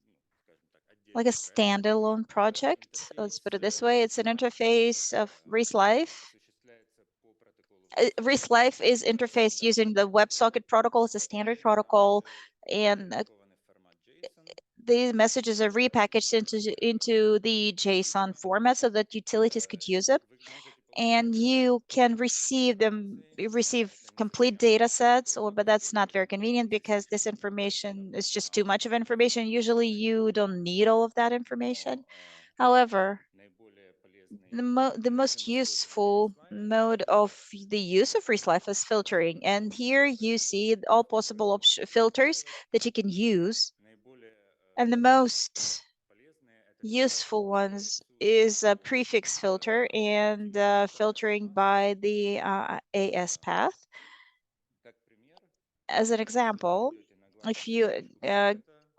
like a standalone project. Let's put it this way. It's an interface of RIS Live. RIS Live is interfaced using the WebSocket protocol. It's a standard protocol, and these messages are repackaged into the JSON format so that utilities could use it. And you can receive complete data sets, but that's not very convenient because this information is just too much of information. Usually you don't need all of that information. However, the most useful mode of the use of RIS-Live is filtering. And here you see all possible filters that you can use. And the most useful ones is a prefix filter and filtering by the AS path. As an example, if you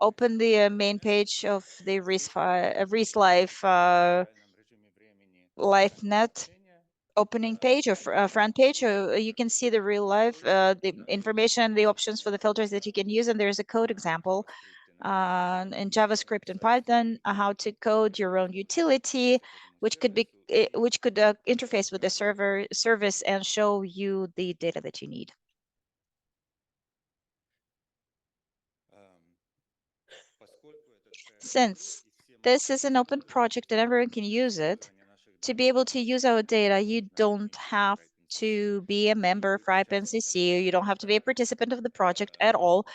open the main page of the RIS-Live LiveNet opening page or front page, you can see the real life, the information, the options for the filters that you can use, and there's a code example in JavaScript and Python, how to code your own utility, which could interface with the service and show you the data that you need. Since this is an open project and everyone can use it, to be able to use our data, you don't have to be a member of RIPE-NCC, you don't have to be a participant of the project at all.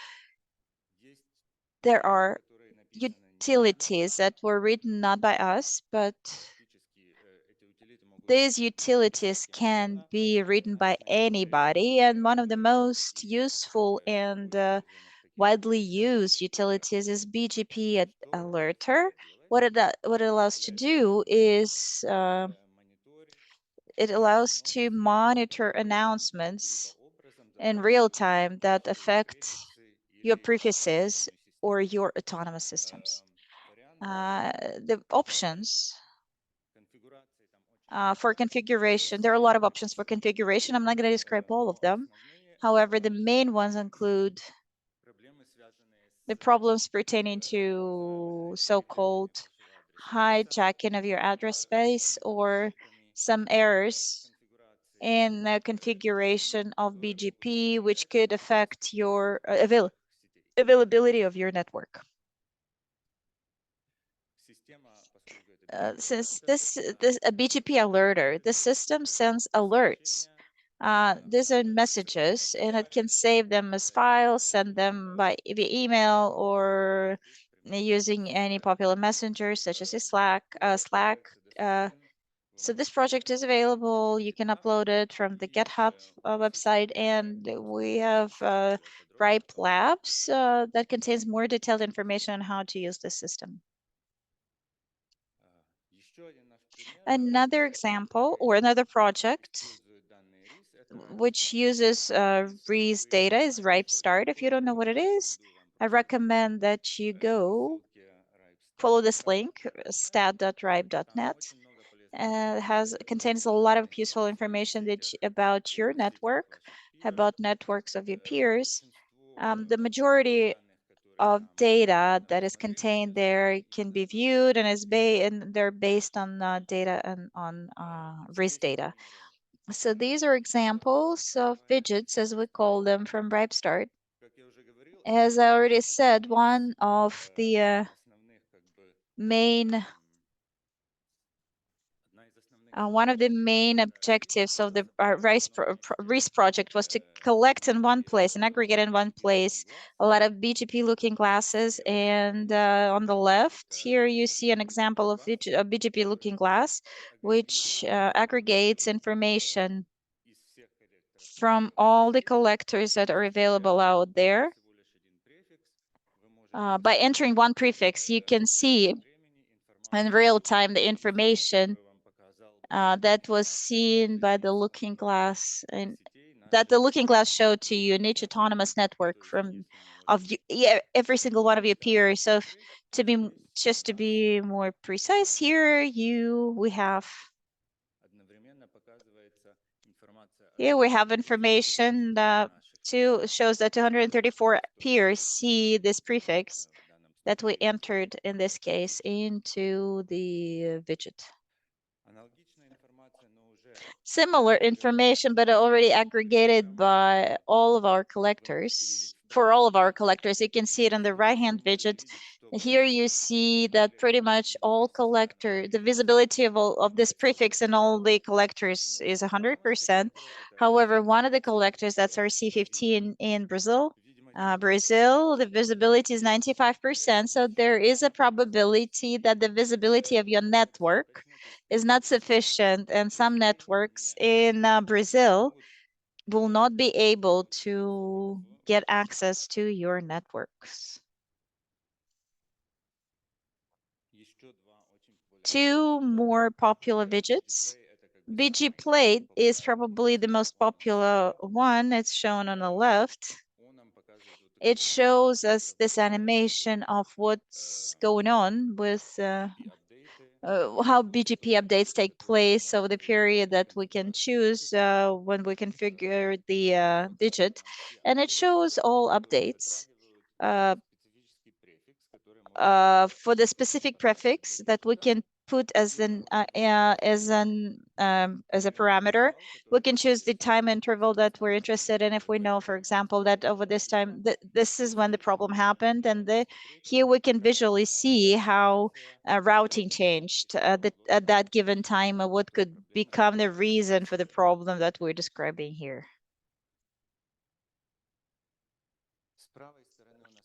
There are utilities that were written not by us, but these utilities can be written by anybody. And one of the most useful and widely used utilities is BGP Alerter. What it allows to do is it allows to monitor announcements in real time that affect your prefixes or your autonomous systems. The options for configuration, there are a lot of options for configuration. I'm not going to describe all of them. However, the main ones include the problems pertaining to so-called hijacking of your address space or some errors in the configuration of BGP, which could affect your availability of your network. Since this a BGP alerter, the system sends alerts. These are messages, and it can save them as files, send them via email, or using any popular messenger such as Slack. So this project is available. You can upload it from the GitHub website, and we have RIPE Labs that contains more detailed information on how to use the system. Another example or another project which uses RIS data is RIPE Start. If you don't know what it is, I recommend that you go follow this link, stat.ripe.net. Contains a lot of useful information about your network, about networks of your peers. The majority of data that is contained there can be viewed and they're based on data and on RIS data. So these are examples of widgets, as we call them, from RipeStart. As I already said, one of the main objectives of the RIS project was to collect in one place and aggregate in one place a lot of BGP looking glasses. And on the left here, you see an example of a BGP looking glass, which aggregates information from all the collectors that are available out there. By entering one prefix, you can see in real time the information that was seen by the looking glass that the looking glass showed to you, an each autonomous network every single one of your peers. So to be more precise here, we have information that shows that 234 peers see this prefix that we entered in this case into the widget. Similar information, but already aggregated by all of our collectors. For all of our collectors, you can see it on the right-hand widget. Here you see that pretty much all the visibility of this prefix in all the collectors is 100%. However, one of the collectors, that's RC15 in Brazil, the visibility is 95%. So there is a probability that the visibility of your network is not sufficient, and some networks in Brazil will not be able to get access to your networks. Two more popular widgets. BG Plate is probably the most popular one. It's shown on the left. It shows us this animation of what's going on with how BGP updates take place over the period that we can choose when we configure the digit. And it shows all updates for the specific prefix that we can put as a parameter. We can choose the time interval that we're interested in. If we know, for example, that over this time, this is when the problem happened, and here we can visually see how routing changed at that given time, or what could become the reason for the problem that we're describing here.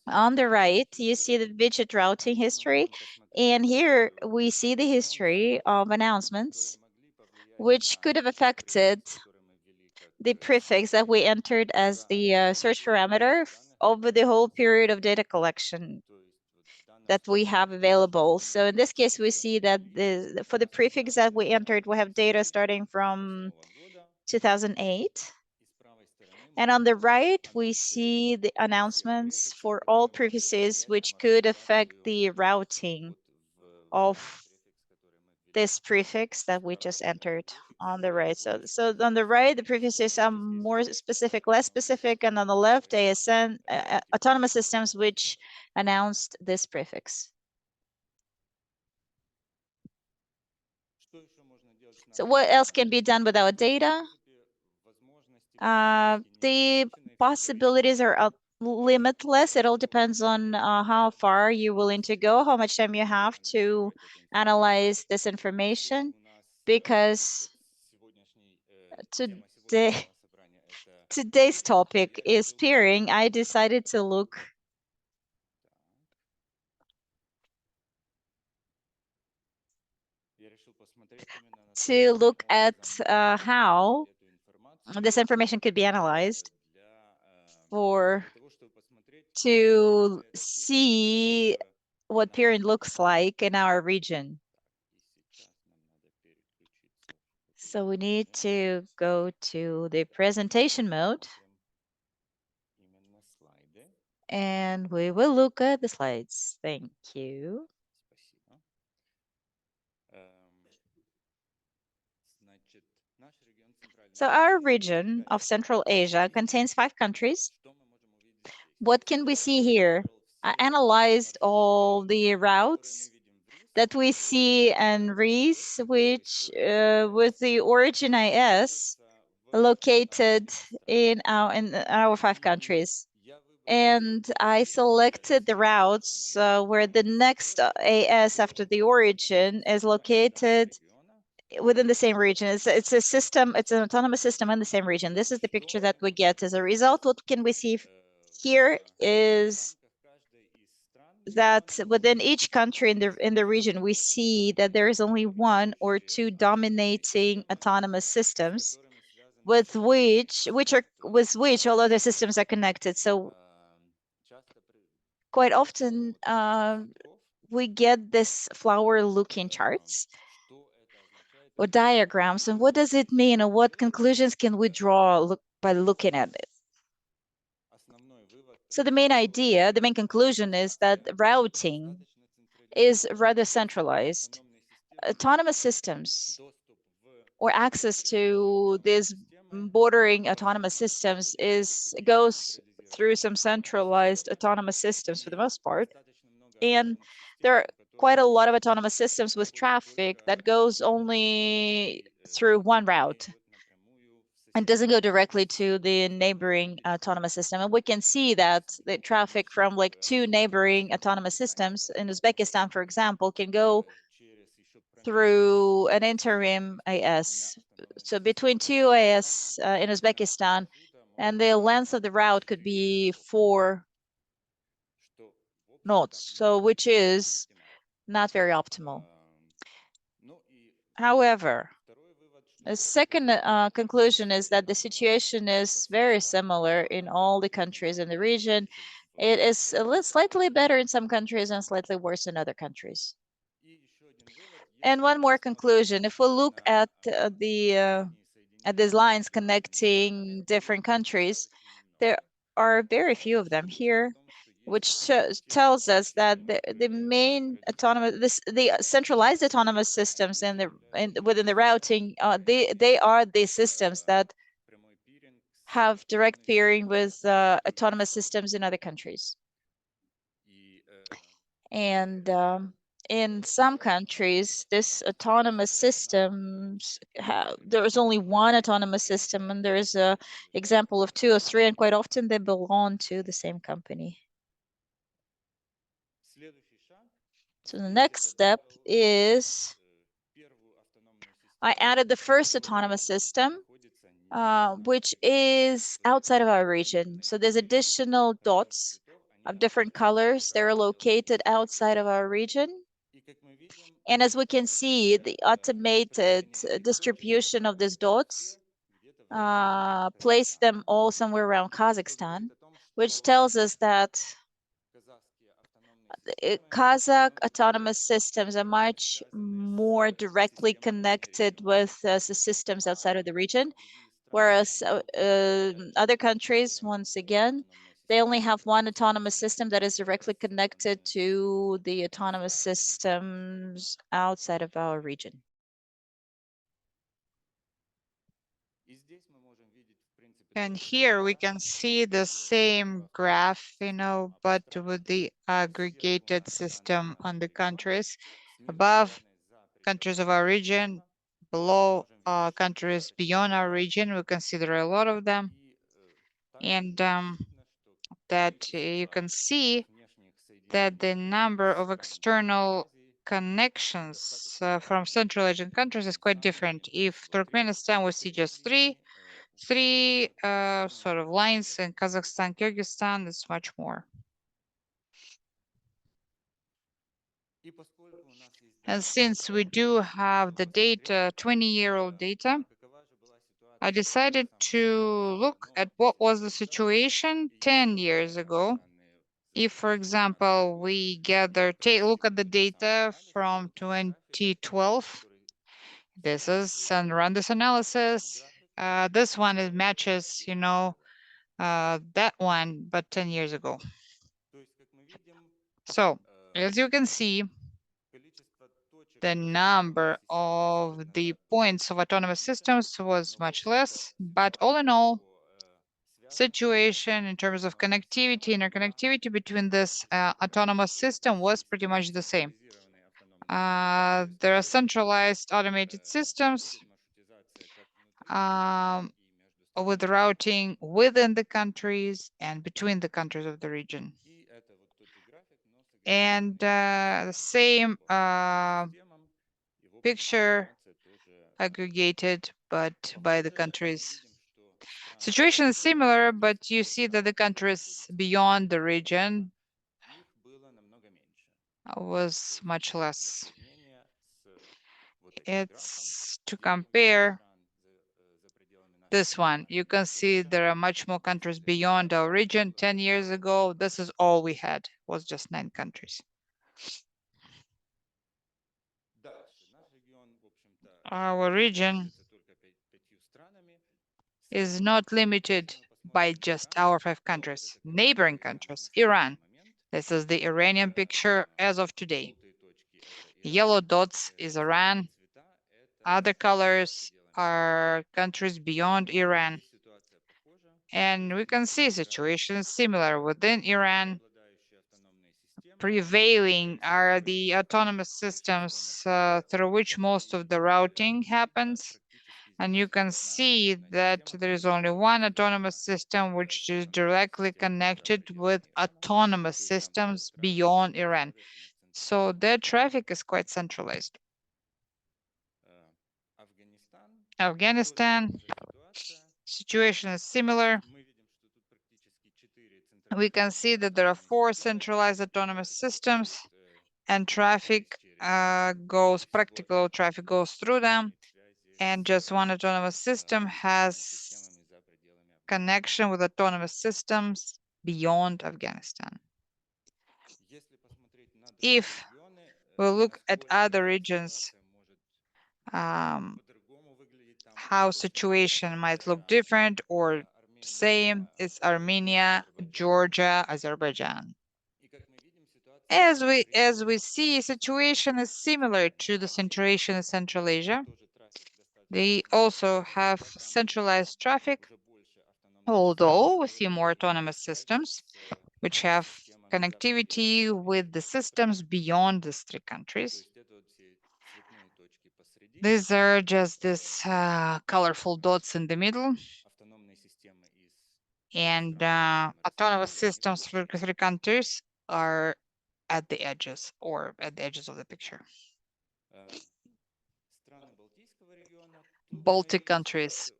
On the right, you see the widget routing history, and here we see the history of announcements which could have affected the prefix that we entered as the search parameter over the whole period of data collection that we have available. So in this case, we see that for the prefix that we entered, we have data starting from 2008. And on the right, we see the announcements for all prefixes which could affect the routing of this prefix that we just entered on the right. So on the right, the prefixes are more specific, less specific, and on the left, ASN, autonomous systems which announced this prefix. So what else can be done with our data? The possibilities are limitless. It all depends on how far you're willing to go, how much time you have to analyze this information, because today's topic is peering. I decided to look at how this information could be analyzed to see what peering looks like in our region. So we need to go to the presentation mode, and we will look at the slides. Thank you. So our region of Central Asia contains 5 countries. What can we see here? I analyzed all the routes that we see in REES, which with the origin IS located in our 5 countries. And I selected the routes where the next AS after the origin is located within the same region. It's a system, it's an autonomous system in the same region. This is the picture that we get as a result. What can we see here is that within each country in the region, we see that there is only 1 or 2 dominating autonomous systems with which all other systems are connected. So quite often we get this flower-looking charts or diagrams. And what does it mean, or what conclusions can we draw by looking at it. So the main conclusion is that routing is rather centralized. Autonomous systems or access to these bordering autonomous systems goes through some centralized autonomous systems for the most part. And there are quite a lot of autonomous systems with traffic that goes only through one route and doesn't go directly to the neighboring autonomous system. And we can see that the traffic from like two neighboring autonomous systems in Uzbekistan, for example, can go through an interim AS. So between two AS in Uzbekistan, and the length of the route could be 4 knots, so which is not very optimal. However, a second conclusion is that the situation is very similar in all the countries in the region. It is a little slightly better in some countries and slightly worse in other countries. And one more conclusion: if we look at these lines connecting different countries, there are very few of them here, which tells us that the main the centralized autonomous systems within the routing, they are the systems that have direct peering with autonomous systems in other countries. And in some countries, this autonomous systems there is only one autonomous system, and there is a example of 2 or 3, and quite often they belong to the same company. So the next step is I added the first autonomous system, which is outside of our region. So there's additional dots of different colors. They're located outside of our region. And as we can see, the automated distribution of these dots place them all somewhere around Kazakhstan, which tells us that Kazakh autonomous systems are much more directly connected with the systems outside of the region, whereas other countries, once again, they only have one autonomous system that is directly connected to the autonomous systems outside of our region. And here we can see the same graph, but with the aggregated system on the countries. Above countries of our region, below countries beyond our region, we consider a lot of them. And that you can see that the number of external connections from Central Asian countries is quite different. If Turkmenistan, we see just three sort of lines, in Kazakhstan, Kyrgyzstan, it's much more. And since we do have the data, 20-year-old data, I decided to look at what was the situation 10 years ago. If, for example, we look at the data from 2012, this is, and run this analysis. This one, it matches, that one, but 10 years ago. So, as you can see, the number of the points of autonomous systems was much less, but all in all, situation in terms of connectivity, interconnectivity between this autonomous system was pretty much the same. There are centralized automated systems with routing within the countries and between the countries of the region. And the same picture aggregated, but by the countries. Situation is similar, but you see that the countries beyond the region was much less. It's to compare this one. You can see there are much more countries beyond our region. 10 years ago, this is all we had, was just 9 countries. Our region is not limited by just our 5 countries, neighboring countries, Iran. This is the Iranian picture as of today. Yellow dots is Iran. Other colors are countries beyond Iran. And we can see situations similar within Iran. Prevailing are the autonomous systems through which most of the routing happens. And you can see that there is only one autonomous system which is directly connected with autonomous systems beyond Iran. So their traffic is quite centralized. Afghanistan, situation is similar. We can see that there are 4 centralized autonomous systems and practical traffic goes through them. And just one autonomous system has connection with autonomous systems beyond Afghanistan. If we look at other regions, how situation might look different or same, it's Armenia, Georgia, Azerbaijan. As we see, situation is similar to the situation in Central Asia. They also have centralized traffic, although we see more autonomous systems, which have connectivity with the systems beyond these 3 countries. These are just these colorful dots in the middle. And autonomous systems for 3 countries are at the edges of the picture. Baltic countries,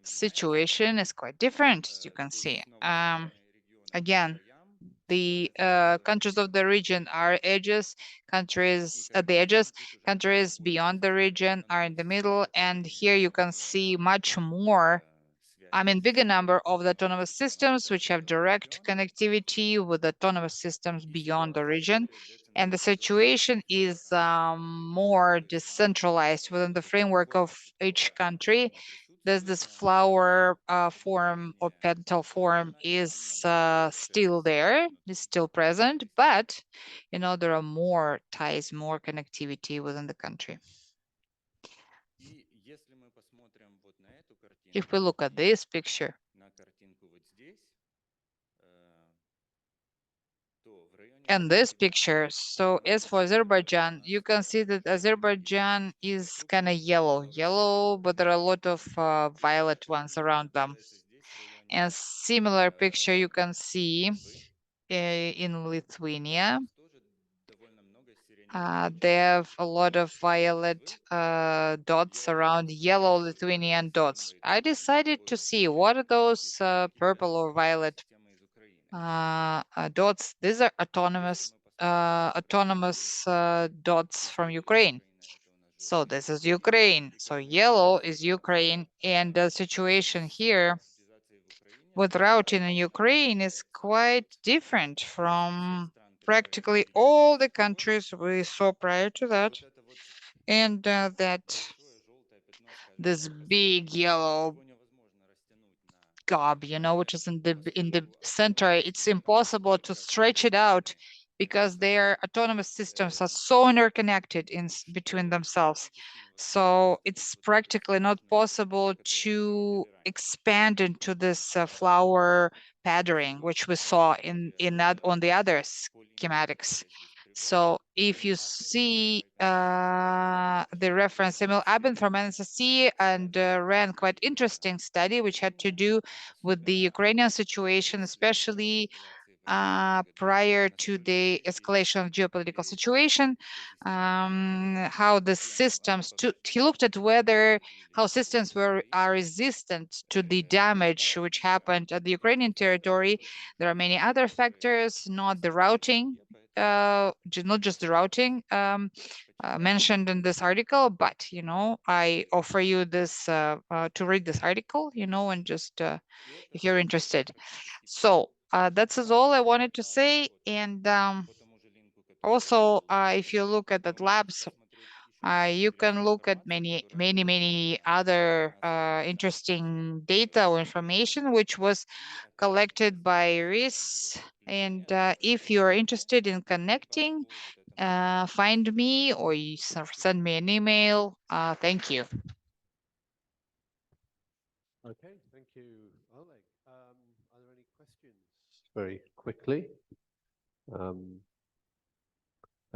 situation is quite different, as you can see. Again, the countries of the region are edges, countries at the edges, countries beyond the region are in the middle, and here you can see much more, bigger number of the autonomous systems which have direct connectivity with autonomous systems beyond the region. And the situation is more decentralized within the framework of each country. There's this flower form or petal form is still there, is still present, but there are more ties, more connectivity within the country. If we look at this picture, and this picture, so as for Azerbaijan, you can see that Azerbaijan is kind of yellow, but there are a lot of violet ones around them. And similar picture you can see in Lithuania. They have a lot of violet dots around yellow Lithuanian dots. I decided to see what are those purple or violet dots. These are autonomous dots from Ukraine. So this is Ukraine. So yellow is Ukraine, and the situation here with routing in Ukraine is quite different from practically all the countries we saw prior to that. And that this big yellow gob, which is in the center, it's impossible to stretch it out because their autonomous systems are so interconnected between themselves. So it's practically not possible to expand into this flower patterning, which we saw on the other schematics. So if you see the reference, I've been from NSSC and ran quite interesting study, which had to do with the Ukrainian situation, especially prior to the escalation of geopolitical situation, how the systems, he looked at how systems are resistant to the damage which happened at the Ukrainian territory. There are many other factors, not the routing, not just the routing mentioned in this article, but I offer you this to read this article, and just if you're interested. So that's all I wanted to say. And also, if you look at the labs You can look at many other interesting data or information which was collected by RIS. And if you are interested in connecting, find me or you send me an email. Thank you. Okay, thank you, Oleg. Are there any questions? Very quickly. I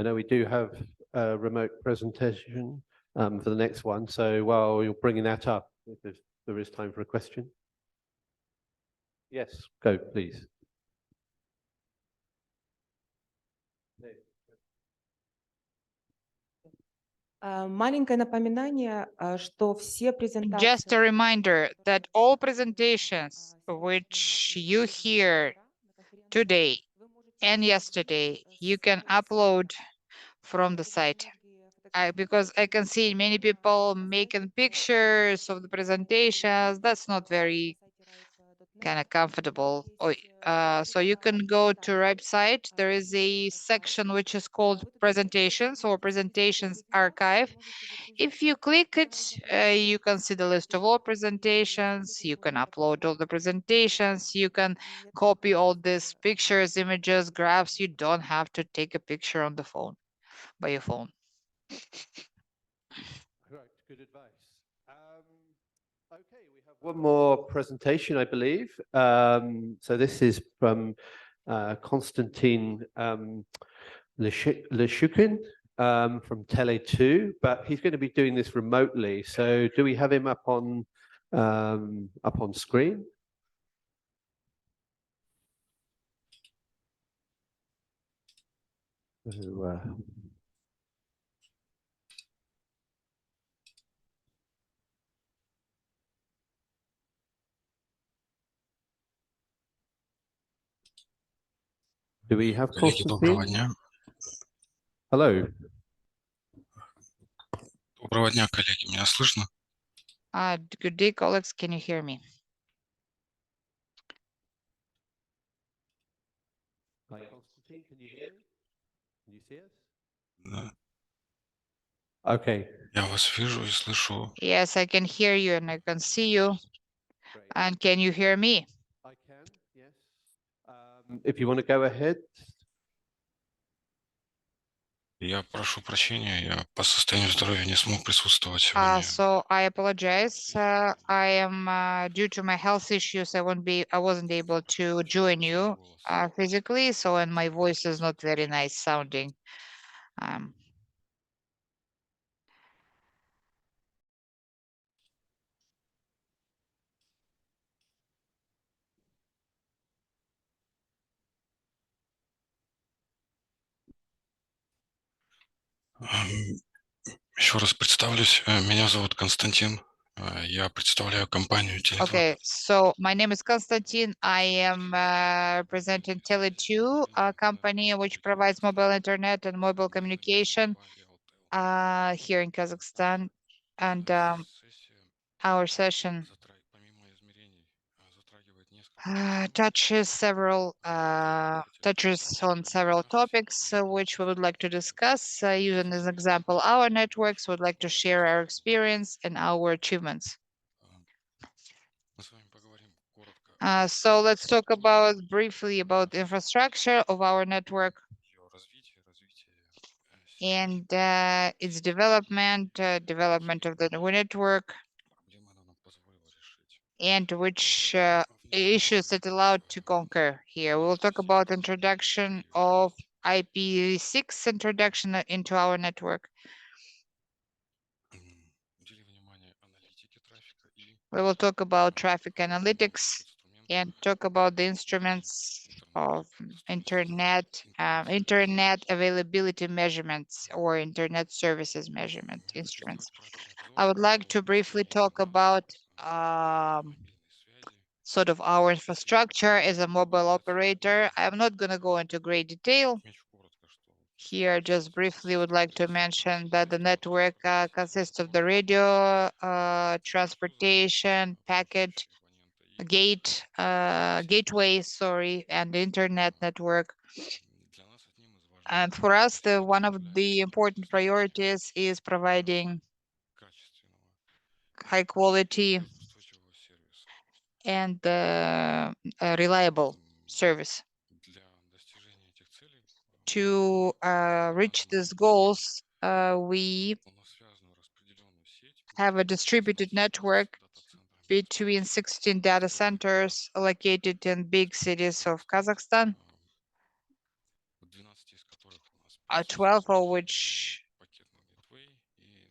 know we do have a remote presentation for the next one. So while you're bringing that up, if there is time for a question. Yes, go please. Маленькое напоминание, что все презентации... Just a reminder that all presentations which you hear today and yesterday, you can upload from the site. Because I can see many people making pictures of the presentations. That's not very kind of comfortable. So you can go to website. There is a section which is called presentations or presentations archive. If you click it, you can see the list of all presentations. You can upload all the presentations. You can copy all these pictures, images, graphs. You don't have to take a picture on the phone, by your phone. Right, good advice. Okay, we have one more presentation, I believe. So this is from Konstantin Lysukhin from Tele2, but he's going to be doing this remotely. So do we have him up on screen? So, do we have Коллеги, доброго Konstantin? дня. Hello. Доброго дня, коллеги. Меня слышно? Good day, colleagues. Can you hear me? Hi, Konstantin, can you hear me? Can you see us? Да. Okay. Я вас вижу и слышу. Yes, I can hear you and I can see you. Great. And can you hear me? I can, yes. If you want to go ahead. Я прошу прощения, я по состоянию здоровья не смог присутствовать сегодня. So I apologize. I am due to my health issues. I wasn't able to join you physically. So and my voice is not very nice sounding. Еще раз представлюсь. Меня зовут Константин. Я представляю компанию Tele2. Okay, so my name is Konstantin. I am representing Tele2, a company which provides mobile internet and mobile communication here in Kazakhstan. And our session touches on several topics which we would like to discuss. Using as an example our networks, would like to share our experience and our achievements. So let's talk briefly about the infrastructure of our network and its development of the network, and which issues it allowed to conquer here. We'll talk about introduction of IPv6 introduction into our network. We will talk about traffic analytics and talk about the instruments of internet availability measurements or internet services measurement instruments. I would like to briefly talk about sort of our infrastructure as a mobile operator. I'm not going to go into great detail. Here, just briefly would like to mention that the network consists of the radio, transportation, packet, gateway, and the internet network. And for us, one of the important priorities is providing high quality and reliable service. To reach these goals, we have a distributed network between 16 data centers located in big cities of Kazakhstan, 12 of which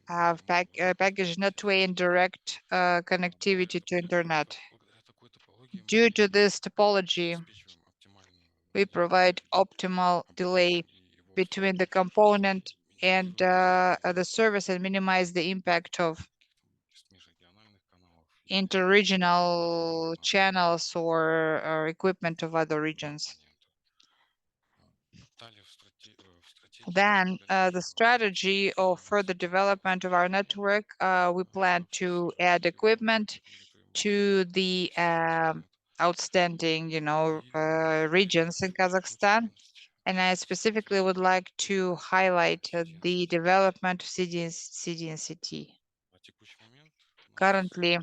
have packaged network and direct connectivity to internet. Due to this topology, we provide optimal delay between the component and the service and minimize the impact of interregional channels or equipment of other regions. Then the strategy of further development of our network, we plan to add equipment to the outstanding, regions in Kazakhstan. And I specifically would like to highlight the development of CDNCT. Currently,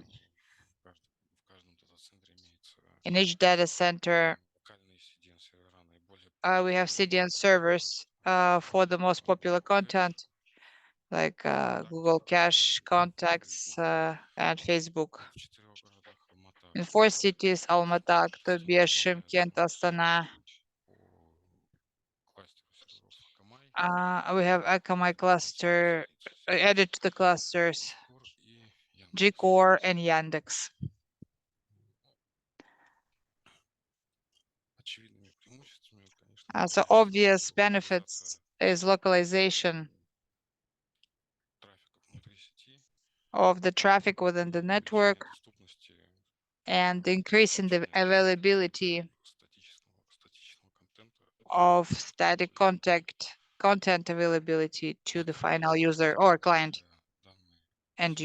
in each data center, we have CDN servers for the most popular content, like Google Cache, Contacts, and Facebook. In 4 cities, Almaty, Aktobe, Shymkent, Astana, we have Akamai cluster added to the clusters, Gcore and Yandex. So obvious benefits is localization of the traffic within the network and increasing the availability of static content availability to the final user or client. And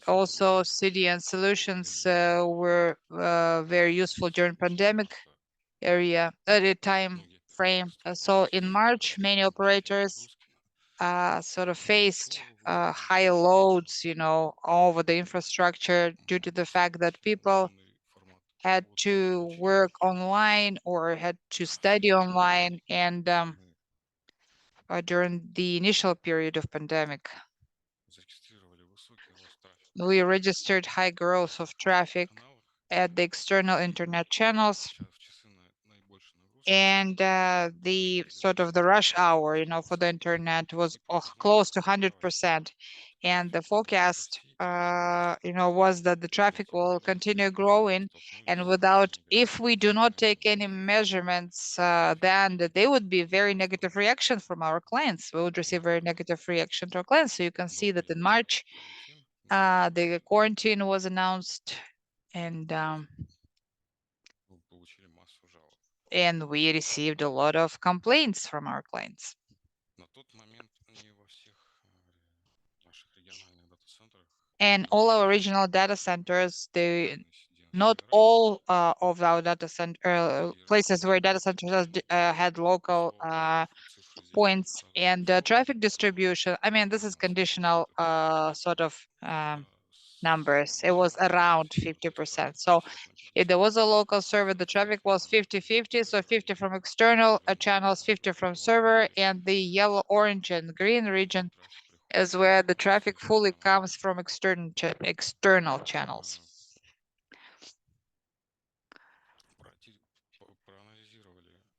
also CDN solutions were very useful during pandemic time frame. So in March, many operators sort of faced high loads, over the infrastructure due to the fact that people had to work online or had to study online, and during the initial period of pandemic, we registered high growth of traffic at the external internet channels, and the sort of the rush hour, for the internet was close to 100%. And the forecast, was that the traffic will continue growing, and if we do not take any measurements, then there would be very negative reaction from our clients. We would receive very negative reaction to our clients. So you can see that in March, the quarantine was announced, and we received a lot of complaints from our clients. And all our regional data centers, not all of our data center places where data centers had local points and traffic distribution. I mean, this is conditional sort of numbers. It was around 50%. So if there was a local server, the traffic was 50-50. So 50 from external channels, 50 from server, and the yellow, orange, and green region is where the traffic fully comes from external channels.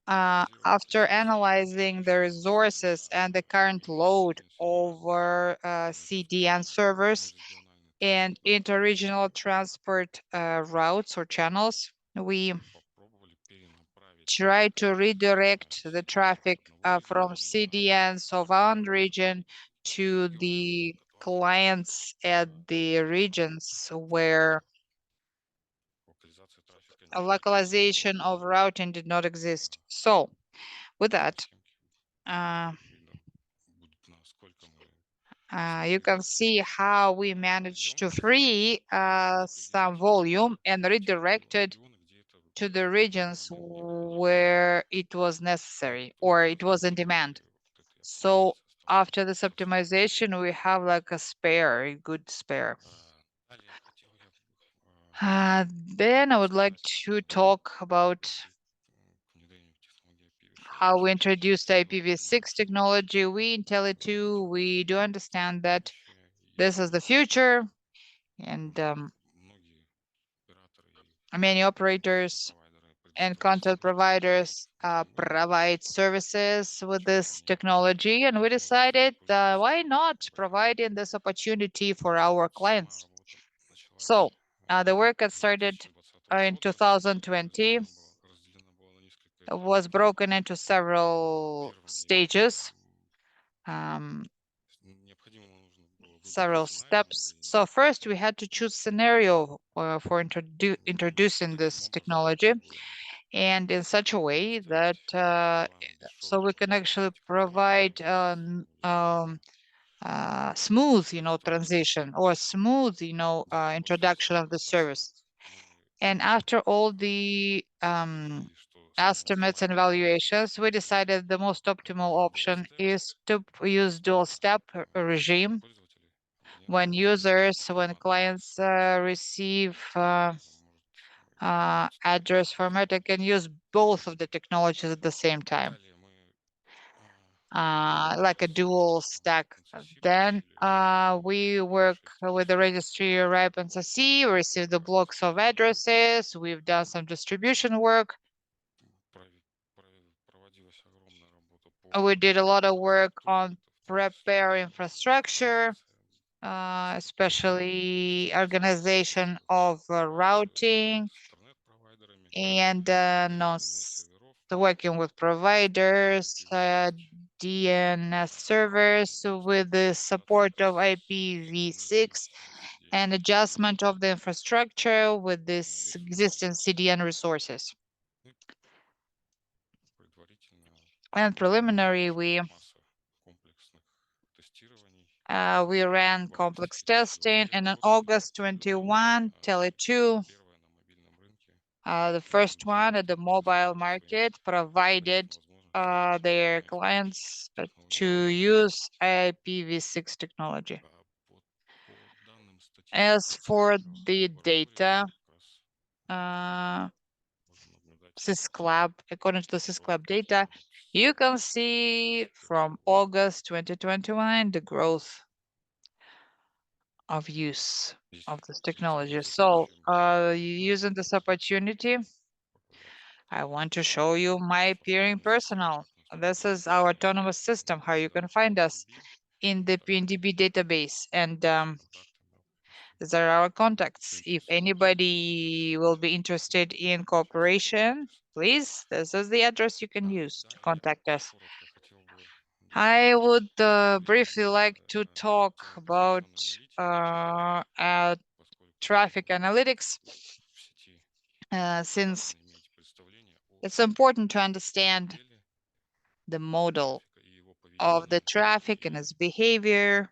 After analyzing the resources and the current load over CDN servers and interregional transport routes or channels, we try to redirect the traffic from CDNs of one region to the clients at the regions where a localization of routing did not exist. So with that, you can see how we managed to free some volume and redirect it to the regions where it was necessary or it was in demand. So after this optimization, we have like a spare, a good spare. Then I would like to talk about how we introduced IPv6 technology. We in Tele2, we do understand that this is the future, and many operators and content providers provide services with this technology, and we decided why not providing this opportunity for our clients. So the work had started in 2020, was broken into several stages, several steps. So first we had to choose scenario for introducing this technology, and in such a way that so we can actually provide smooth, transition or smooth, introduction of the service. And after all the estimates and evaluations, we decided the most optimal option is to use dual step regime when clients receive address format, I can use both of the technologies at the same time, like a dual stack. Then we work with the registry RIPE and SASI, we receive the blocks of addresses, we've done some distribution work. We did a lot of work on prepare infrastructure, especially organization of routing and working with providers, DNS servers with the support of IPv6 and adjustment of the infrastructure with this existing CDN resources. And preliminary, we ran complex testing, and on August 21, Tele2, the first one at the mobile market, provided their clients to use IPv6 technology. As for the data, SysClub, according to the SysClub data, you can see from August 2021 the growth of use of this technology. So using this opportunity, I want to show you my peering personal. This is our autonomous system, how you can find us in the PNDB database. And these are our contacts. If anybody will be interested in cooperation, please, this is the address you can use to contact us. I would briefly like to talk about traffic analytics, since it's important to understand the model of the traffic and its behavior.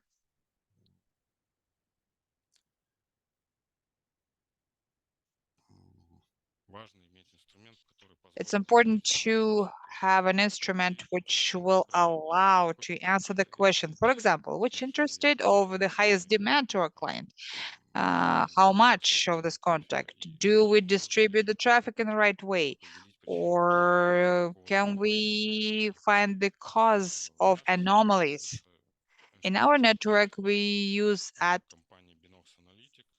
It's important to have an instrument which will allow to answer the question, for example, which interested of the highest demand to our client? How much of this contact? Do we distribute the traffic in the right way? Or can we find the cause of anomalies? In our network, we use a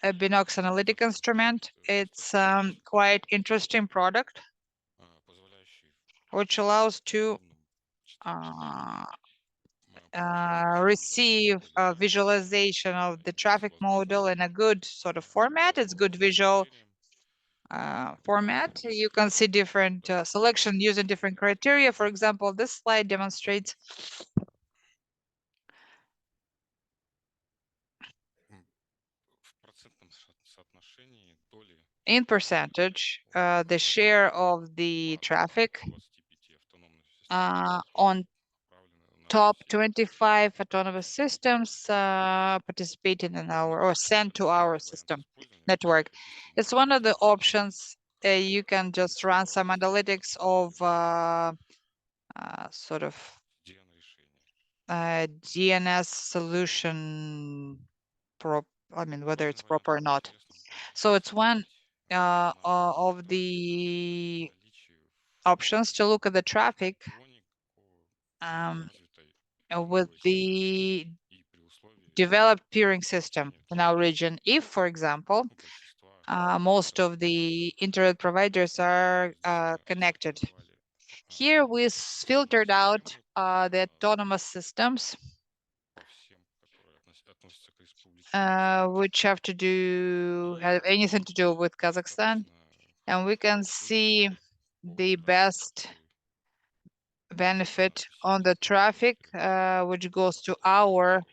Binox Analytic instrument. It's quite interesting product, which allows to receive a visualization of the traffic model in a good sort of format. It's good visual format. You can see different selection using different criteria. For example, this slide demonstrates in percentage the share of the traffic on top 25 autonomous systems participating in our or sent to our system network. It's one of the options you can just run some analytics of sort of DNS solution whether it's proper or not. So it's one of the options to look at the traffic with the developed peering system in our region. If, for example, most of the internet providers are connected. Here we filtered out the autonomous systems which have anything to do with Kazakhstan, and we can see the best benefit on the traffic which goes to our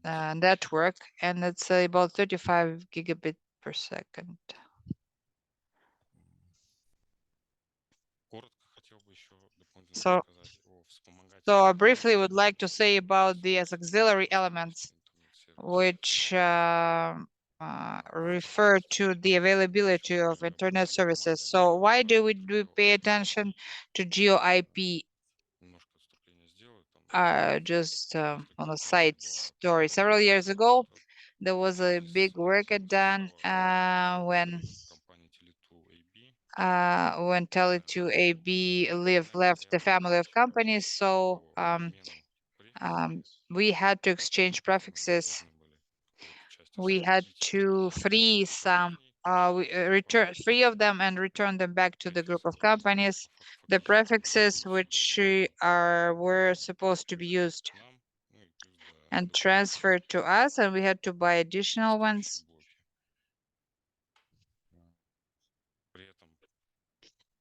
network, and it's about 35 gigabit per second. So I briefly would like to say about the auxiliary elements, which refer to the availability of internet services. So why do we pay attention to geo IP? Just on a side story, several years ago, there was a big work done when Tele2 AB left the family of companies. So we had to exchange prefixes. We had to free some, return free of them and return them back to the group of companies. The prefixes which were supposed to be used and transferred to us, and we had to buy additional ones.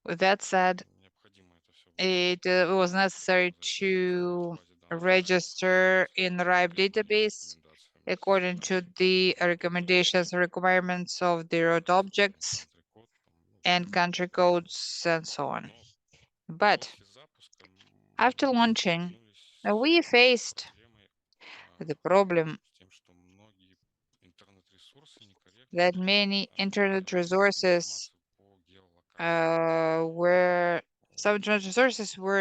With that said, it was necessary to register in the RIPE database according to the recommendations and requirements of the road objects and country codes and so on. But after launching, we faced the problem that many internet resources were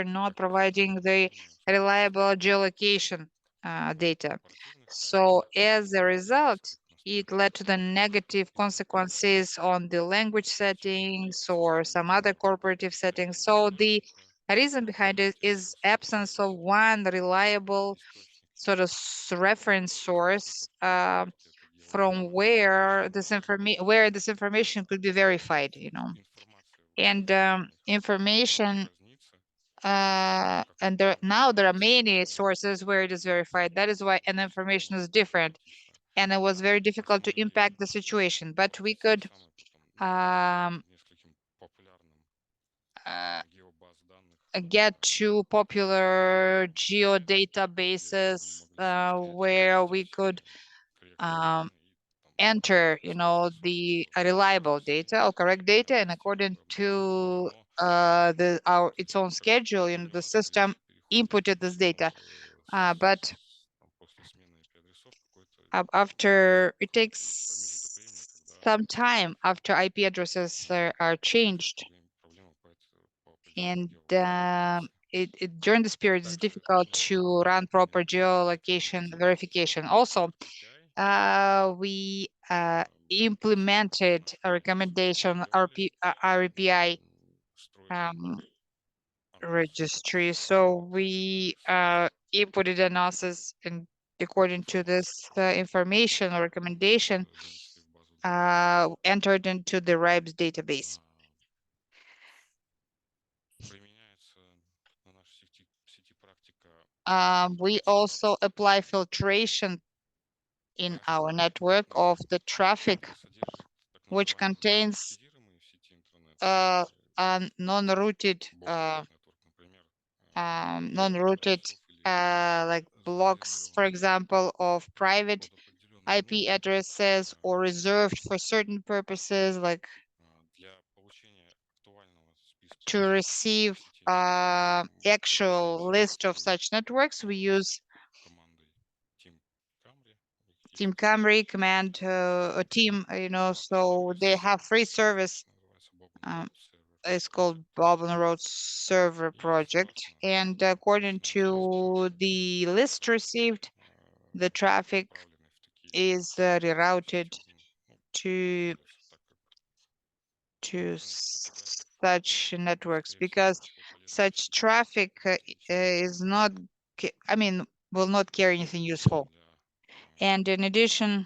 not providing the reliable geolocation data. So as a result, it led to the negative consequences on the language settings or some other corporative settings. So the reason behind it is absence of one reliable sort of reference source from where this information could be verified, and information and now there are many sources where it is verified. That is why an information is different, and it was very difficult to impact the situation. But we could get to popular geo databases where we could enter, the reliable data or correct data, and according to its own schedule, the system inputted this data. But after it takes some time after IP addresses are changed, and during this period it's difficult to run proper geolocation verification. Also, we implemented a recommendation RPI registry. So we inputted analysis, and according to this information or recommendation, entered into the RIPES database. We also apply filtration in our network of the traffic, which contains non-routed like blocks, for example, of private IP addresses or reserved for certain purposes, like to receive actual list of such networks. We use Team Camry, command a team, so they have free service. It's called Bob on the Road Server Project. And according to the list received, the traffic is rerouted to such networks because such traffic is not, will not carry anything useful. And in addition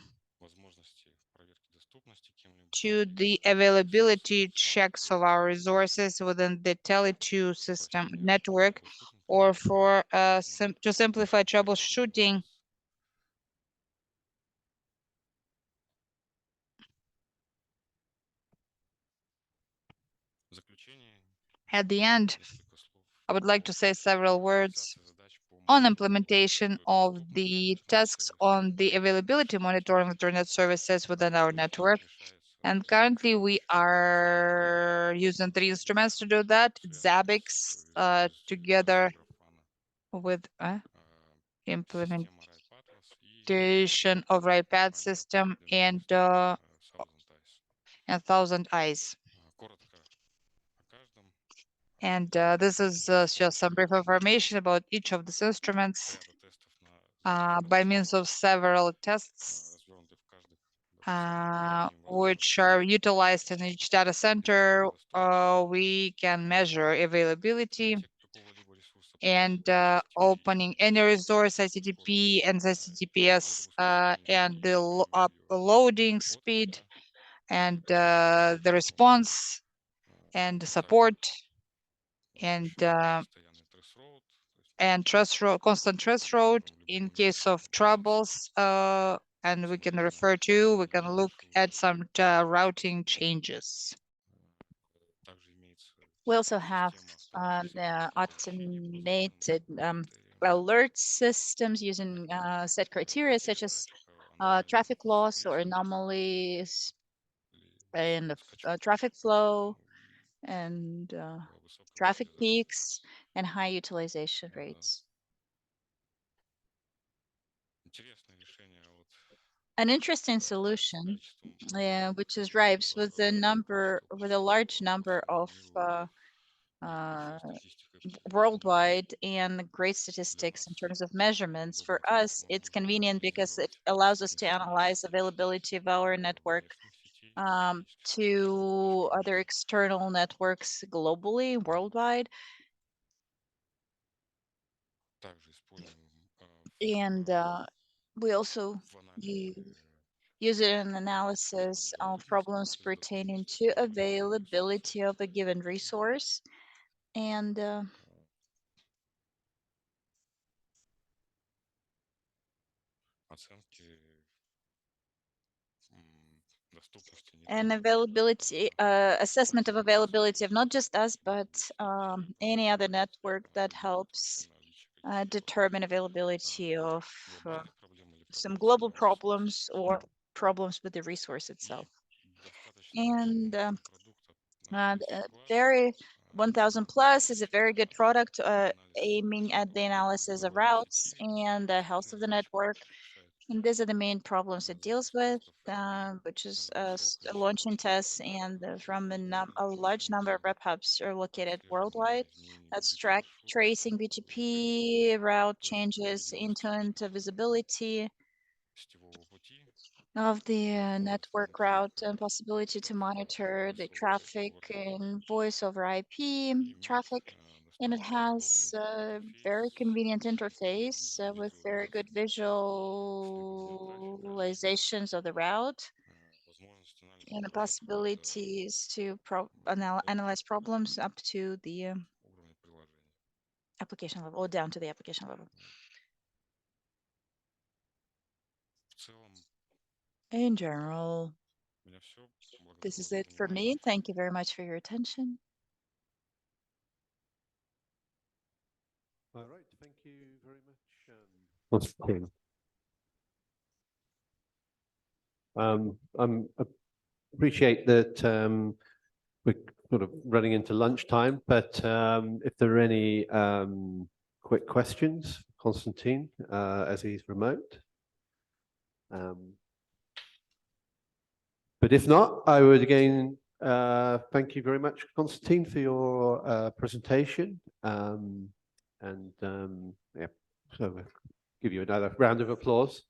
to the availability checks of our resources within the Tele2 system network, or for to simplify troubleshooting, at the end, I would like to say several words on implementation of the tasks on the availability monitoring of internet services within our network. And currently we are using 3 instruments to do that. Zabbix together with implementation of RIPAD system and 1,000 eyes. And this is just some brief information about each of these instruments. By means of several tests, which are utilized in each data center, we can measure availability and opening any resource, HTTP and HTTPS, and the loading speed and the response and the support and constant trace route in case of troubles. And we can look at some routing changes. We also have the automated alert systems using set criteria such as traffic loss or anomalies in the traffic flow and traffic peaks and high utilization rates. An interesting solution, which is RIPES, with a large number of worldwide and great statistics in terms of measurements. For us, it's convenient because it allows us to analyze availability of our network to other external networks globally, worldwide. And we also use it in analysis of problems pertaining to availability of a given resource. And availability assessment of availability of not just us, but any other network that helps determine availability of some global problems or problems with the resource itself. And very 1000 plus is a very good product aiming at the analysis of routes and the health of the network. And these are the main problems it deals with, which is launching tests and from a large number of rep hubs are located worldwide. That's tracing BGP, route changes, end-to-end visibility of the network route and possibility to monitor the traffic and voice over IP traffic. And it has a very convenient interface with very good visualizations of the route and the possibilities to analyze problems up to the application level or down to the application level. In general, this is it for me. Thank you very much for your attention. All right, thank you very much, Konstantin. I appreciate that we're sort of running into lunchtime, but if there are any quick questions, Konstantin, as he's remote. But if not, I would again thank you very much, Konstantin, for your presentation. Yeah, so we'll give you another round of applause.